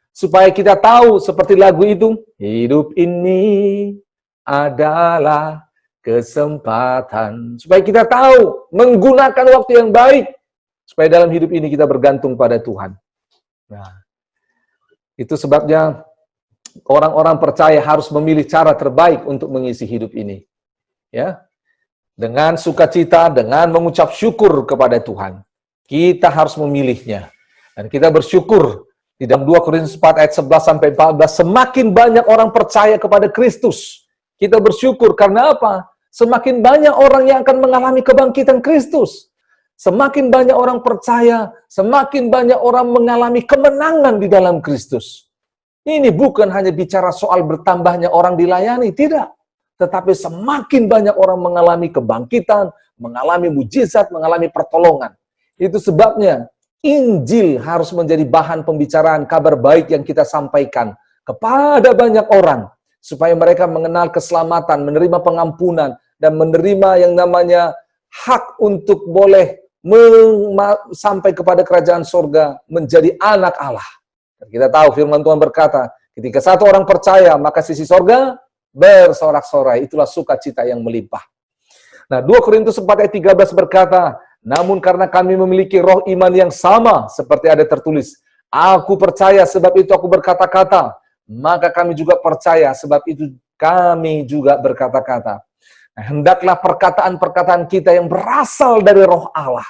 Supaya kita tahu seperti lagu itu, hidup ini adalah kesempatan. Supaya kita tahu menggunakan waktu yang baik. Supaya dalam hidup ini kita bergantung pada Tuhan. Nah, itu sebabnya orang-orang percaya harus memilih cara terbaik untuk mengisi hidup ini. Ya, dengan sukacita, dengan mengucap syukur kepada Tuhan. Kita harus memilihnya. Dan kita bersyukur di dalam 2 Korintus 4 ayat 11 sampai 14, semakin banyak orang percaya kepada Kristus. Kita bersyukur karena apa? Semakin banyak orang yang akan mengalami kebangkitan Kristus. Semakin banyak orang percaya, semakin banyak orang mengalami kemenangan di dalam Kristus. Ini bukan hanya bicara soal bertambahnya orang dilayani, tidak. Tetapi semakin banyak orang mengalami kebangkitan, mengalami mujizat, mengalami pertolongan. Itu sebabnya Injil harus menjadi bahan pembicaraan, kabar baik yang kita sampaikan kepada banyak orang. Supaya mereka mengenal keselamatan, menerima pengampunan, dan menerima yang namanya hak untuk boleh sampai kepada kerajaan surga, menjadi anak Allah. Dan kita tahu firman Tuhan berkata, ketika satu orang percaya, maka sisi surga bersorak-sorai. Itulah sukacita yang melimpah. Nah, 2 Korintus 4 ayat 13 berkata, namun karena kami memiliki roh iman yang sama, seperti ada tertulis, aku percaya sebab itu aku berkata-kata, maka kami juga percaya sebab itu kami juga berkata-kata. Nah, hendaklah perkataan-perkataan kita yang berasal dari roh Allah,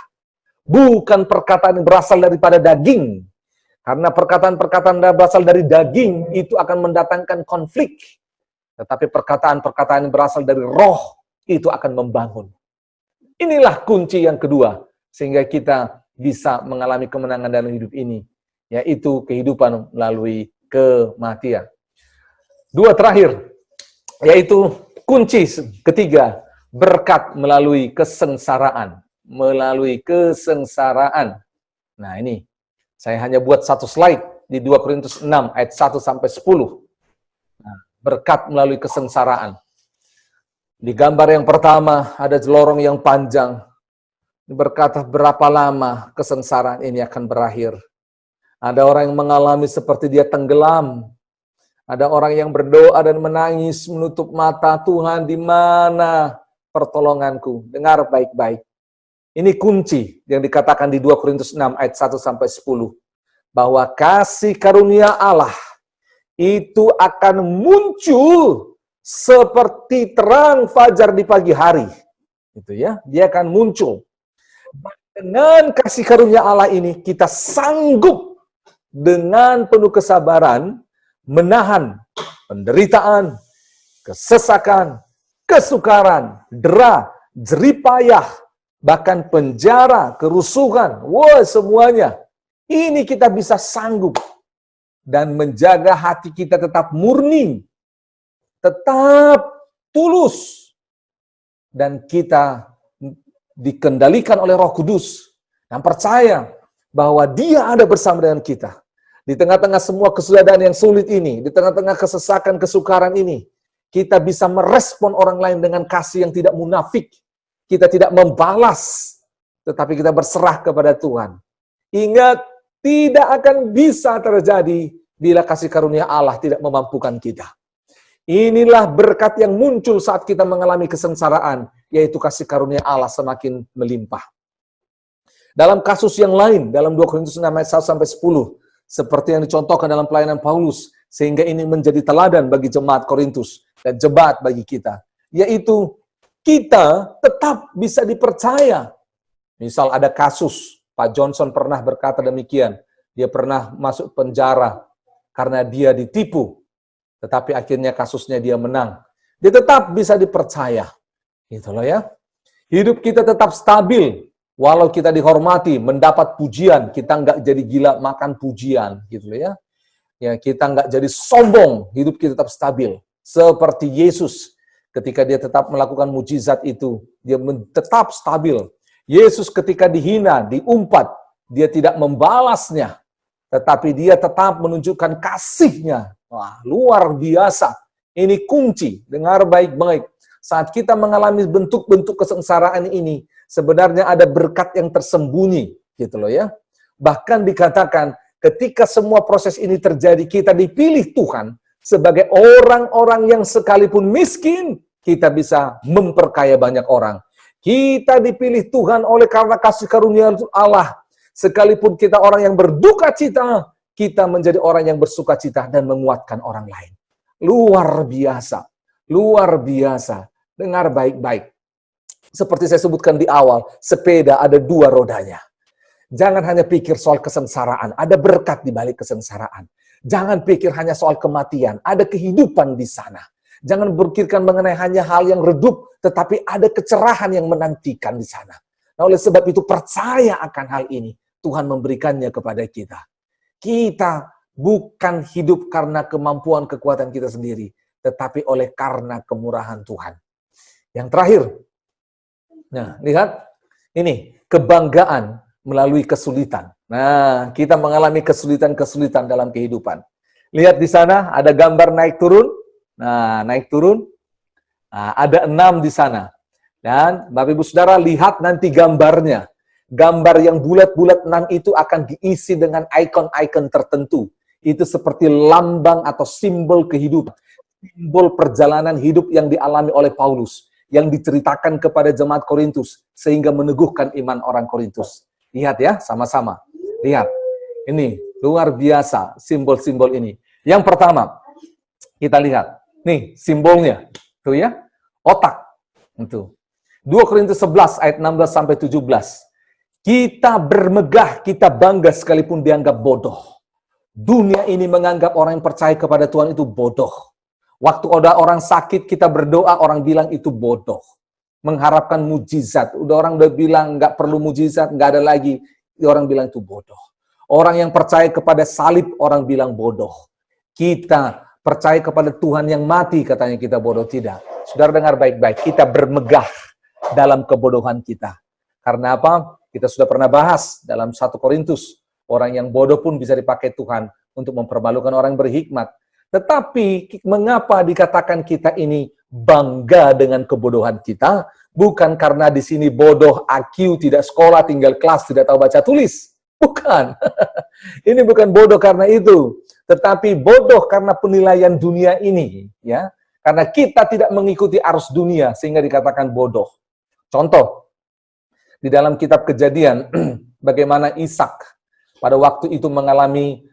bukan perkataan yang berasal daripada daging. Karena perkataan-perkataan yang berasal dari daging itu akan mendatangkan konflik. Tetapi perkataan-perkataan yang berasal dari roh itu akan membangun. Inilah kunci yang kedua, sehingga kita bisa mengalami kemenangan dalam hidup ini, yaitu kehidupan melalui kematian. Dua terakhir, yaitu kunci ketiga, berkat melalui kesengsaraan. Melalui kesengsaraan. Nah ini, saya hanya buat satu slide di 2 Korintus 6 ayat 1 sampai 10. Nah, berkat melalui kesengsaraan. Di gambar yang pertama ada lorong yang panjang. Berkata berapa lama kesengsaraan ini akan berakhir. Ada orang yang mengalami seperti dia tenggelam. Ada orang yang berdoa dan menangis menutup mata, Tuhan di mana pertolonganku? Dengar baik-baik. Ini kunci yang dikatakan di 2 Korintus 6 ayat 1 sampai 10. Bahwa kasih karunia Allah itu akan muncul seperti terang fajar di pagi hari. Itu ya, dia akan muncul. Dengan kasih karunia Allah ini kita sanggup dengan penuh kesabaran menahan penderitaan, kesesakan, kesukaran, dera, jeripayah, bahkan penjara, kerusuhan, semuanya. Ini kita bisa sanggup dan menjaga hati kita tetap murni, tetap tulus, dan kita dikendalikan oleh Roh Kudus dan percaya bahwa Dia ada bersama dengan kita. Di tengah-tengah semua kesulitan yang sulit ini, di tengah-tengah kesesakan, kesukaran ini, kita bisa merespon orang lain dengan kasih yang tidak munafik. Kita tidak membalas, tetapi kita berserah kepada Tuhan. Ingat, tidak akan bisa terjadi bila kasih karunia Allah tidak memampukan kita. Inilah berkat yang muncul saat kita mengalami kesengsaraan, yaitu kasih karunia Allah semakin melimpah. Dalam kasus yang lain, dalam 2 Korintus 6 ayat 1 sampai 10, seperti yang dicontohkan dalam pelayanan Paulus, sehingga ini menjadi teladan bagi jemaat Korintus dan jemaat bagi kita, yaitu kita tetap bisa dipercaya. Misal ada kasus, Pak Johnson pernah berkata demikian, dia pernah masuk penjara karena dia ditipu, tetapi akhirnya kasusnya dia menang. Dia tetap bisa dipercaya. Gitu loh ya. Hidup kita tetap stabil, walau kita dihormati, mendapat pujian, kita nggak jadi gila makan pujian, gitu loh ya. Ya, kita nggak jadi sombong, hidup kita tetap stabil. Seperti Yesus, ketika dia tetap melakukan mujizat itu, dia tetap stabil. Yesus ketika dihina, diumpat, dia tidak membalasnya, tetapi dia tetap menunjukkan kasihnya Wah, luar biasa. Ini kunci, dengar baik-baik. Saat kita mengalami bentuk-bentuk kesengsaraan ini, sebenarnya ada berkat yang tersembunyi, gitu loh ya. Bahkan dikatakan, ketika semua proses ini terjadi, kita dipilih Tuhan sebagai orang-orang yang sekalipun miskin, kita bisa memperkaya banyak orang. Kita dipilih Tuhan oleh karena kasih karunia Allah. Sekalipun kita orang yang berduka cita, kita menjadi orang yang bersuka cita dan menguatkan orang lain. Luar biasa. Luar biasa. Dengar baik-baik. Seperti saya sebutkan di awal, sepeda ada 2 rodanya. Jangan hanya pikir soal kesengsaraan, ada berkat di balik kesengsaraan. Jangan pikir hanya soal kematian, ada kehidupan di sana. Jangan berpikirkan mengenai hanya hal yang redup, tetapi ada kecerahan yang menantikan di sana. Nah, oleh sebab itu percaya akan hal ini. Tuhan memberikannya kepada kita. Kita bukan hidup karena kemampuan kekuatan kita sendiri, tetapi oleh karena kemurahan Tuhan. Yang terakhir, nah lihat, ini kebanggaan melalui kesulitan. Nah, kita mengalami kesulitan-kesulitan dalam kehidupan. Lihat di sana ada gambar naik turun. Nah, naik turun. Nah, ada 6 di sana. Dan Bapak Ibu Saudara lihat nanti gambarnya. Gambar yang bulat-bulat 6 itu akan diisi dengan ikon-ikon tertentu. Itu seperti lambang atau simbol kehidupan. Simbol perjalanan hidup yang dialami oleh Paulus. Yang diceritakan kepada jemaat Korintus. Sehingga meneguhkan iman orang Korintus. Lihat ya, sama-sama. Lihat. Ini, luar biasa simbol-simbol ini. Yang pertama, kita lihat. Nih, simbolnya. Tuh ya, otak. Itu. 2 Korintus 11 ayat 16-17. Kita bermegah, kita bangga sekalipun dianggap bodoh. Dunia ini menganggap orang yang percaya kepada Tuhan itu bodoh. Waktu ada orang sakit, kita berdoa, orang bilang itu bodoh. Mengharapkan mujizat. Orang udah bilang nggak perlu mujizat, nggak ada lagi. Orang bilang itu bodoh. Orang yang percaya kepada salib, orang bilang bodoh. Kita percaya kepada Tuhan yang mati, katanya kita bodoh. Tidak. Saudara dengar baik-baik, kita bermegah dalam kebodohan kita. Karena apa? Kita sudah pernah bahas dalam 1 Korintus. Orang yang bodoh pun bisa dipakai Tuhan untuk mempermalukan orang berhikmat. Tetapi mengapa dikatakan kita ini bangga dengan kebodohan kita? Bukan karena di sini bodoh, IQ, tidak sekolah, tinggal kelas, tidak tahu baca tulis. Bukan. Ini bukan bodoh karena itu. Tetapi bodoh karena penilaian dunia ini. Ya, karena kita tidak mengikuti arus dunia sehingga dikatakan bodoh. Contoh, di dalam kitab Kejadian, bagaimana Ishak pada waktu itu mengalami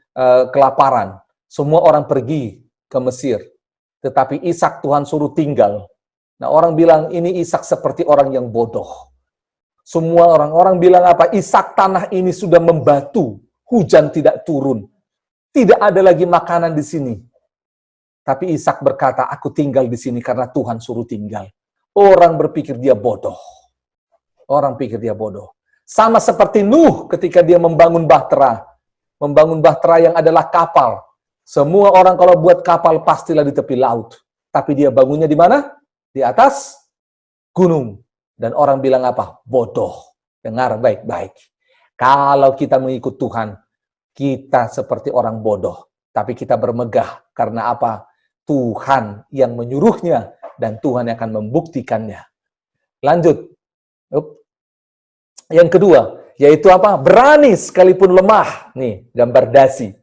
kelaparan. Semua orang pergi ke Mesir. Tetapi Ishak Tuhan suruh tinggal. Nah, orang bilang ini Ishak seperti orang yang bodoh. Semua orang bilang apa? Ishak, tanah ini sudah membatu. Hujan tidak turun. Tidak ada lagi makanan di sini. Tapi Ishak berkata, aku tinggal di sini karena Tuhan suruh tinggal. Orang berpikir dia bodoh. Orang pikir dia bodoh. Sama seperti Nuh ketika dia membangun bahtera. Membangun bahtera yang adalah kapal. Semua orang kalau buat kapal pastilah di tepi laut. Tapi dia bangunnya di mana? Di atas gunung. Dan orang bilang apa? Bodoh. Dengar baik-baik. Kalau kita mengikut Tuhan, kita seperti orang bodoh. Tapi kita bermegah. Karena apa? Tuhan yang menyuruhnya. Dan Tuhan yang akan membuktikannya. Lanjut. Yang kedua, yaitu apa? Berani sekalipun lemah. Nih, gambar dasi.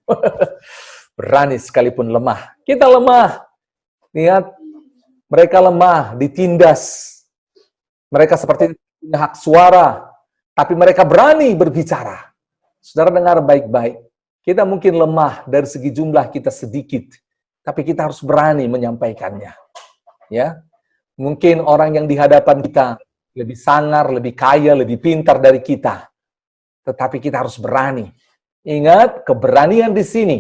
Berani sekalipun lemah. Kita lemah. Lihat, mereka lemah, ditindas. Mereka seperti punya hak suara, tapi mereka berani berbicara. Saudara dengar baik-baik. Kita mungkin lemah dari segi jumlah kita sedikit, tapi kita harus berani menyampaikannya. Ya, mungkin orang yang di hadapan kita lebih sangar, lebih kaya, lebih pintar dari kita. Tetapi kita harus berani. Ingat, keberanian di sini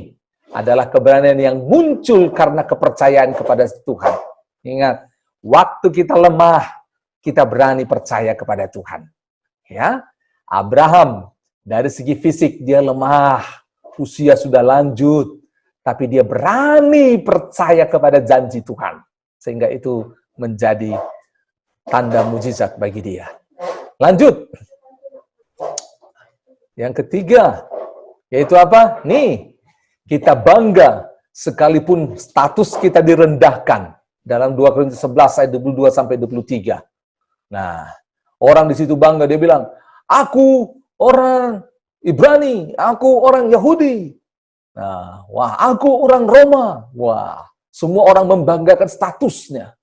adalah keberanian yang muncul karena kepercayaan kepada Tuhan. Ingat, waktu kita lemah, kita berani percaya kepada Tuhan. Ya, Abraham dari segi fisik dia lemah, usia sudah lanjut, tapi dia berani percaya kepada janji Tuhan. Sehingga itu menjadi tanda mujizat bagi dia. Lanjut. Yang ketiga, yaitu apa? Nih, kita bangga sekalipun status kita direndahkan dalam 2 Korintus 11 ayat 22 sampai 23. Nah, orang di situ bangga, dia bilang, aku orang Ibrani, aku orang Yahudi. Nah, wah, aku orang Roma. Wah, semua orang membanggakan statusnya.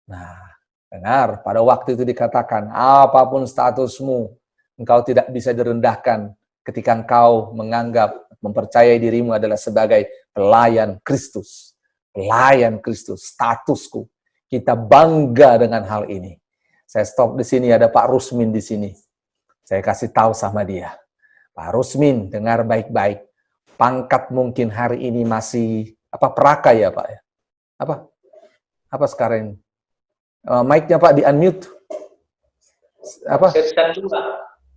Nah, dengar, pada waktu itu dikatakan, apapun statusmu, engkau tidak bisa direndahkan ketika engkau menganggap, mempercayai dirimu adalah sebagai pelayan Kristus. Pelayan Kristus, statusku. Kita bangga dengan hal ini. Saya stop di sini, ada Pak Rusmin di sini. Saya kasih tahu sama dia. Pak Rusmin, dengar baik-baik. Pangkat mungkin hari ini masih, peraka ya Pak? Apa sekarang? Mic-nya Pak di-unmute.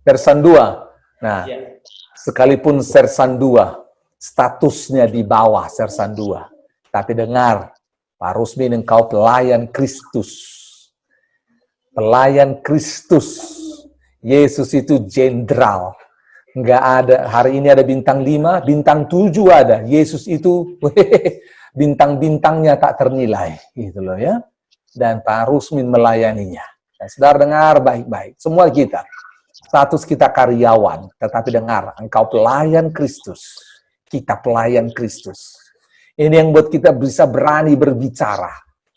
Sersan 2. Nah, ya. Sekalipun Sersan 2, statusnya di bawah Sersan 2. Tapi dengar, Pak Rusmin, engkau pelayan Kristus. Pelayan Kristus. Yesus itu jenderal. Enggak ada, hari ini ada bintang 5, bintang 7 ada. Yesus itu, bintang-bintangnya tak ternilai. Gitu loh ya. Dan Pak Rusmin melayaninya. Nah, saudara dengar baik-baik. Semua kita. Status kita karyawan. Tetapi dengar, engkau pelayan Kristus. Kita pelayan Kristus. Ini yang buat kita bisa berani berbicara.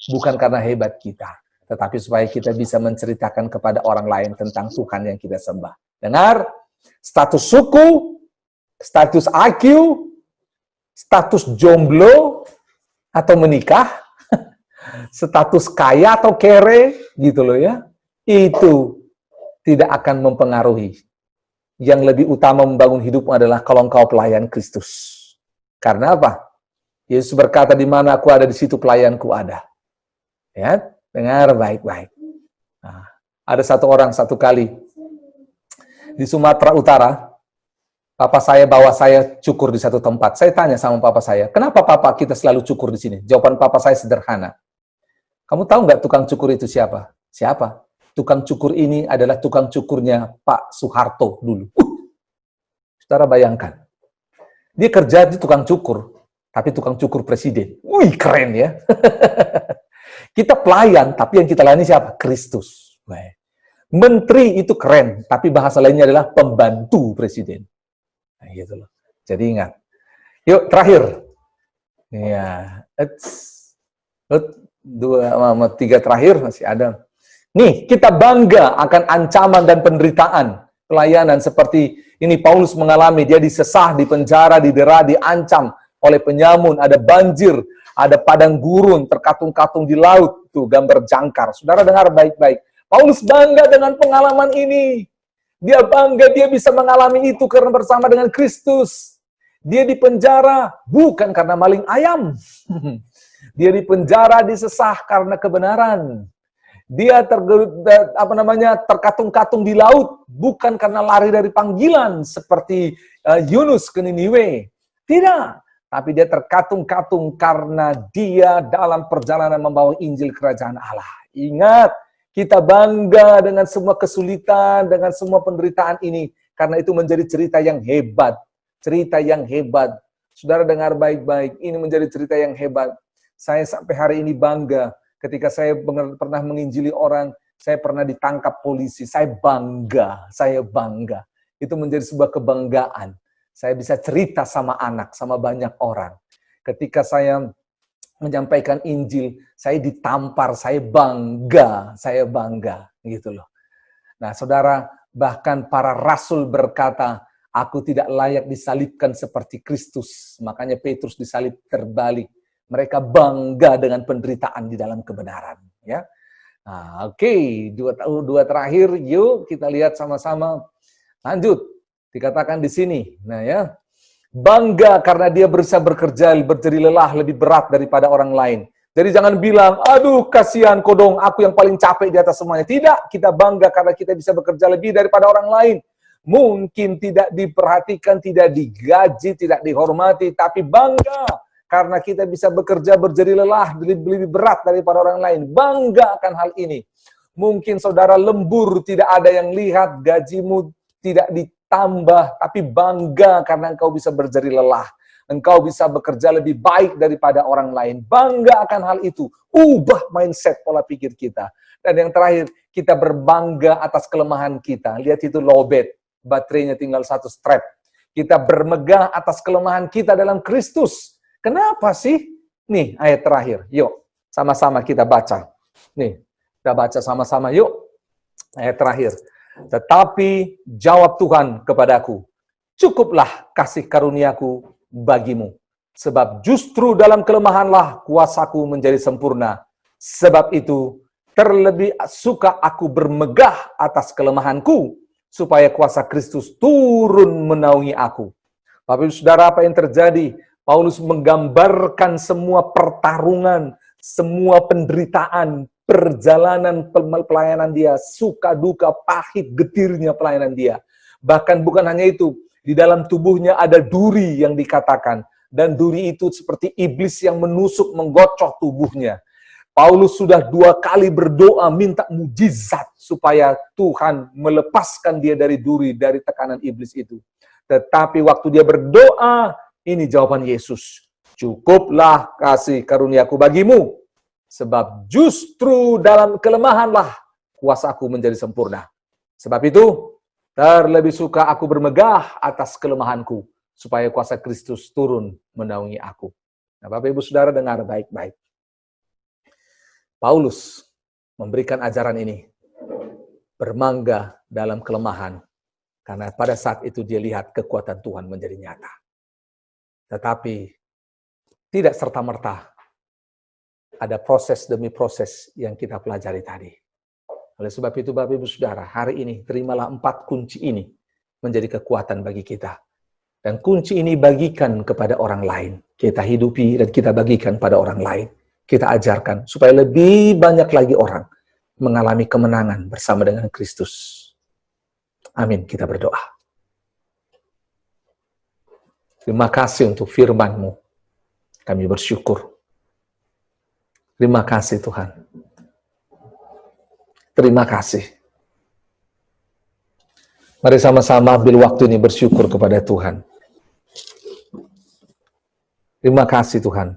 Bukan karena hebat kita. Tetapi supaya kita bisa menceritakan kepada orang lain tentang Tuhan yang kita sembah. Dengar, status suku, status IQ, status jomblo atau menikah, status kaya atau kere, gitu loh ya, itu tidak akan mempengaruhi. Yang lebih utama membangun hidupmu adalah kalau engkau pelayan Kristus. Karena apa? Yesus berkata, di mana aku ada, di situ pelayanku ada. Ya, dengar baik-baik. Nah, ada satu orang satu kali di Sumatera Utara, papa saya bawa saya cukur di satu tempat. Saya tanya sama papa saya, kenapa papa kita selalu cukur di sini? Jawaban papa saya sederhana. Kamu tahu nggak tukang cukur itu siapa? Siapa? Tukang cukur ini adalah tukang cukurnya Pak Soeharto dulu. Saudara bayangkan. Dia kerja di tukang cukur, tapi tukang cukur presiden. Wih, keren ya. Kita pelayan, tapi yang kita layani siapa? Kristus. Menteri itu keren, tapi bahasa lainnya adalah pembantu presiden. Nah, gitu loh. Jadi ingat. Yuk, terakhir. Ya, 2 3 terakhir masih ada. Nih, kita bangga akan ancaman dan penderitaan pelayanan seperti ini. Paulus mengalami, dia disesah, dipenjara, didera, diancam oleh penyamun, ada banjir, ada padang gurun, terkatung-katung di laut, tuh gambar jangkar. Saudara dengar baik-baik. Paulus bangga dengan pengalaman ini. Dia bangga dia bisa mengalami itu karena bersama dengan Kristus. Dia dipenjara bukan karena maling ayam. Dia dipenjara, disesah karena kebenaran. Dia terkatung-katung di laut bukan karena lari dari panggilan seperti Yunus ke Niniwe. Tidak, tapi dia terkatung-katung karena dia dalam perjalanan membawa Injil Kerajaan Allah. Ingat, kita bangga dengan semua kesulitan, dengan semua penderitaan ini karena itu menjadi cerita yang hebat. Cerita yang hebat. Saudara dengar baik-baik, ini menjadi cerita yang hebat. Saya sampai hari ini bangga. Ketika saya pernah menginjili orang, saya pernah ditangkap polisi. Saya bangga. Itu menjadi sebuah kebanggaan. Saya bisa cerita sama anak, sama banyak orang. Ketika saya menyampaikan Injil, saya ditampar, saya bangga. Gitu loh. Nah, saudara, bahkan para rasul berkata, aku tidak layak disalibkan seperti Kristus. Makanya Petrus disalib terbalik. Mereka bangga dengan penderitaan di dalam kebenaran. Ya, nah, oke. Dua terakhir, yuk kita lihat sama-sama. Lanjut, dikatakan di sini. Nah ya, bangga karena dia bisa bekerja, berjeri lelah lebih berat daripada orang lain. Jadi jangan bilang, aduh kasihan kodong, aku yang paling capek di atas semuanya. Tidak, kita bangga karena kita bisa bekerja lebih daripada orang lain. Mungkin tidak diperhatikan, tidak digaji, tidak dihormati, tapi bangga. Karena kita bisa bekerja berjeri lelah, lebih berat daripada orang lain. Bangga akan hal ini. Mungkin saudara lembur, tidak ada yang lihat, gajimu tidak ditambah, tapi bangga karena engkau bisa berjeri lelah. engkau bisa bekerja lebih baik daripada orang lain. Bangga akan hal itu. Ubah mindset pola pikir kita. Dan yang terakhir, kita berbangga atas kelemahan kita. Lihat itu lowbat, baterainya tinggal 1 strap. Kita bermegah atas kelemahan kita dalam Kristus. Kenapa sih? Nih, ayat terakhir. Yuk, sama-sama kita baca. Nih, kita baca sama-sama yuk. Ayat terakhir. Tetapi jawab Tuhan kepadaku, cukuplah kasih karuniaku bagimu. Sebab justru dalam kelemahanlah kuasaku menjadi sempurna. Sebab itu, terlebih suka aku bermegah atas kelemahanku, supaya kuasa Kristus turun menaungi aku. Bapak Ibu Saudara, apa yang terjadi? Paulus menggambarkan semua pertarungan, semua penderitaan, perjalanan pelayanan dia, suka duka, pahit getirnya pelayanan dia. Bahkan bukan hanya itu, di dalam tubuhnya ada duri yang dikatakan. Dan duri itu seperti iblis yang menusuk, menggocoh tubuhnya. Paulus sudah 2 kali berdoa minta mujizat supaya Tuhan melepaskan dia dari duri, dari tekanan iblis itu. Tetapi waktu dia berdoa, ini jawaban Yesus. Cukuplah kasih karuniaku bagimu, sebab justru dalam kelemahanlah kuasaku menjadi sempurna. Sebab itu, terlebih suka aku bermegah atas kelemahanku, supaya kuasa Kristus turun menaungi aku. Nah, Bapak Ibu Saudara dengar baik-baik. Paulus memberikan ajaran ini, bermangga dalam kelemahan, karena pada saat itu dia lihat kekuatan Tuhan menjadi nyata. Tetapi tidak serta-merta, ada proses demi proses yang kita pelajari tadi. Oleh sebab itu Bapak Ibu Saudara, hari ini terimalah 4 kunci ini menjadi kekuatan bagi kita. Dan kunci ini bagikan kepada orang lain. Kita hidupi dan kita bagikan pada orang lain. Kita ajarkan supaya lebih banyak lagi orang mengalami kemenangan bersama dengan Kristus. Amin, kita berdoa. Terima kasih untuk firman-Mu. Kami bersyukur. Terima kasih Tuhan. Terima kasih. Mari sama-sama ambil waktu ini bersyukur kepada Tuhan. Terima kasih Tuhan.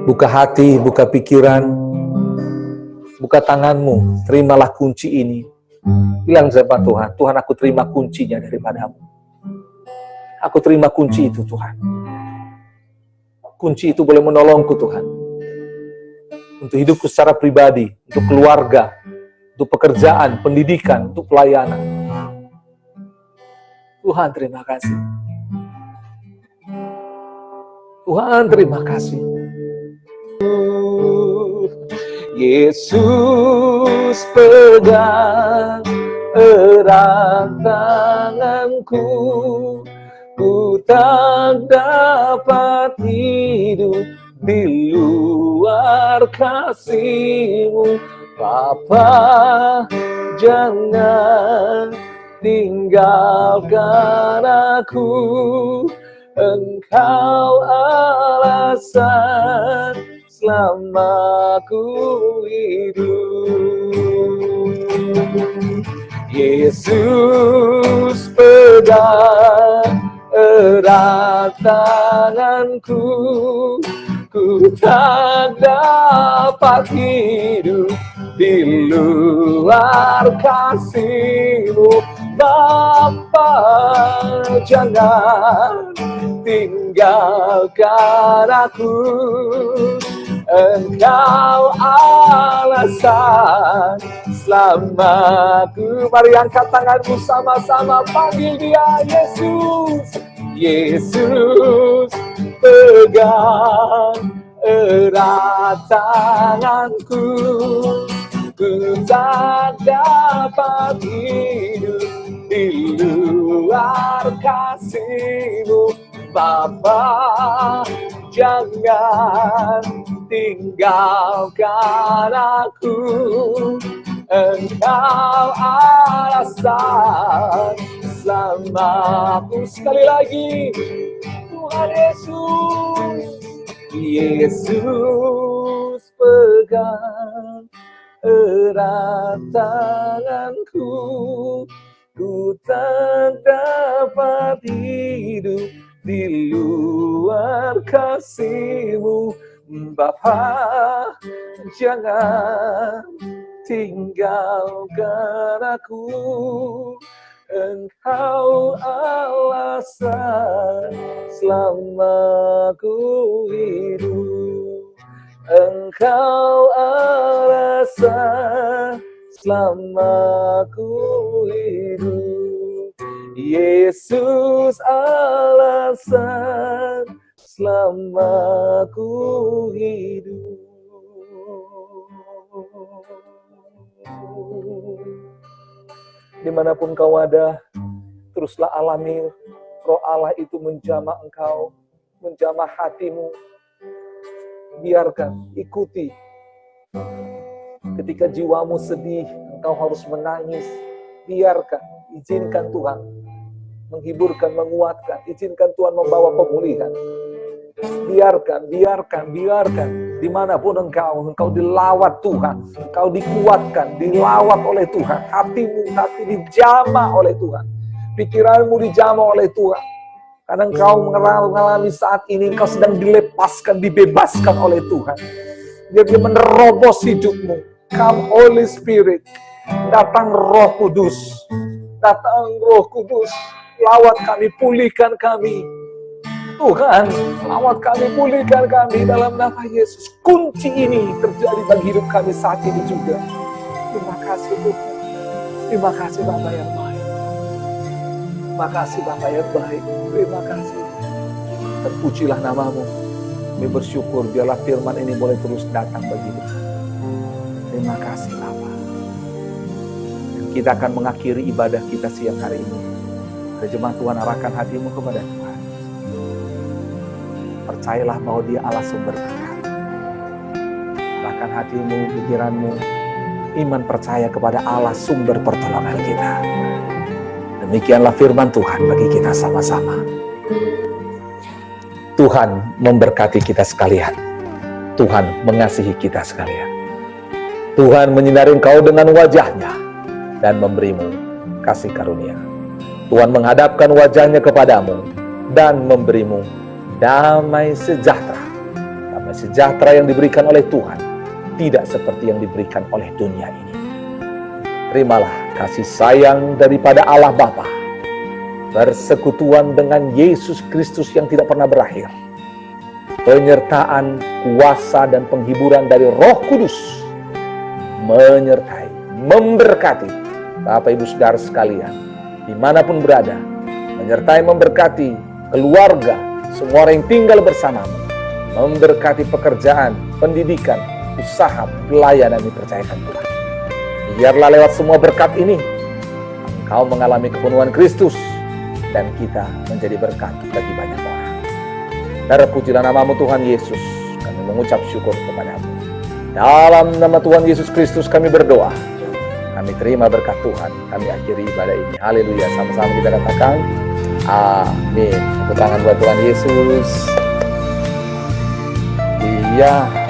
Buka hati, buka pikiran, buka tanganmu, terimalah kunci ini. Bilang sama Tuhan, Tuhan aku terima kuncinya daripadamu. Aku terima kunci itu Tuhan. Kunci itu boleh menolongku Tuhan. Untuk hidupku secara pribadi, untuk keluarga, untuk pekerjaan, pendidikan, untuk pelayanan. Tuhan terima kasih. Tuhan terima kasih. Yesus pegang erat tanganku, ku tak dapat hidup di luar kasih-Mu. Bapa, jangan tinggalkan aku, Engkau alasan selama ku hidup. Yesus pegang erat tanganku, ku tak dapat hidup di luar kasih-Mu. Bapa, jangan tinggalkan aku, Engkau alasan selamaku. Mari angkat tanganmu sama-sama, panggil Dia, Yesus. Yesus pegang erat tanganku, ku tak dapat hidup di luar kasih-Mu. Bapa, jangan tinggalkan aku, Engkau alasan selamaku. Sekali lagi, Tuhan Yesus. Yesus pegang erat tanganku, ku tak dapat hidup di luar kasih-Mu. Bapa, jangan tinggalkan aku. Engkau alasan selama ku hidup. Engkau alasan selama ku hidup. Yesus alasan selama ku hidup. Dimanapun kau ada, teruslah alami Roh Allah itu menjamah engkau, menjamah hatimu. Biarkan, ikuti. Ketika jiwamu sedih, engkau harus menangis. Biarkan, izinkan Tuhan menghiburkan, menguatkan. Izinkan Tuhan membawa pemulihan. Biarkan. Dimanapun engkau dilawat Tuhan. Engkau dikuatkan, dilawat oleh Tuhan. Hati dijamah oleh Tuhan. Pikiranmu dijamah oleh Tuhan. Karena engkau mengalami saat ini, engkau sedang dilepaskan, dibebaskan oleh Tuhan. Dia menerobos hidupmu. Come Holy Spirit. Datang Roh Kudus. Lawat kami, pulihkan kami. Tuhan, lawat kami, pulihkan kami dalam nama Yesus. Kunci ini terjadi bagi hidup kami saat ini juga. Terima kasih Tuhan. Terima kasih Bapa yang baik. Terima kasih Bapa yang baik. Terima kasih. Terpujilah namamu. Kami bersyukur biarlah firman ini boleh terus datang bagi hidup kami. Terima kasih Bapa. Dan kita akan mengakhiri ibadah kita siang hari ini. Jemaat Tuhan, arahkan hatimu kepada Tuhan. Percayalah bahwa Dia Allah sumber berkat. Arahkan hatimu, pikiranmu, iman percaya kepada Allah sumber pertolongan kita. Demikianlah firman Tuhan bagi kita sama-sama. Tuhan memberkati kita sekalian. Tuhan mengasihi kita sekalian. Tuhan menyinari engkau dengan wajah-Nya dan memberimu kasih karunia. Tuhan menghadapkan wajah-Nya kepadamu dan memberimu damai sejahtera. Damai sejahtera yang diberikan oleh Tuhan tidak seperti yang diberikan oleh dunia ini. Terimalah kasih sayang daripada Allah Bapa, persekutuan dengan Yesus Kristus yang tidak pernah berakhir, penyertaan, kuasa, dan penghiburan dari Roh Kudus menyertai, memberkati Bapak Ibu Saudara sekalian dimanapun berada, menyertai, memberkati keluarga, semua orang yang tinggal bersamamu, memberkati pekerjaan, pendidikan, usaha, pelayanan yang dipercayakan Tuhan. Biarlah lewat semua berkat ini, engkau mengalami kepenuhan Kristus, dan kita menjadi berkat bagi banyak orang. Terpujilah namamu Tuhan Yesus, kami mengucap syukur kepadamu. Dalam nama Tuhan Yesus Kristus kami berdoa. Kami terima berkat Tuhan, kami akhiri ibadah ini. Haleluya, sama-sama kita katakan amin. Tepuk tangan buat Tuhan Yesus. Iya.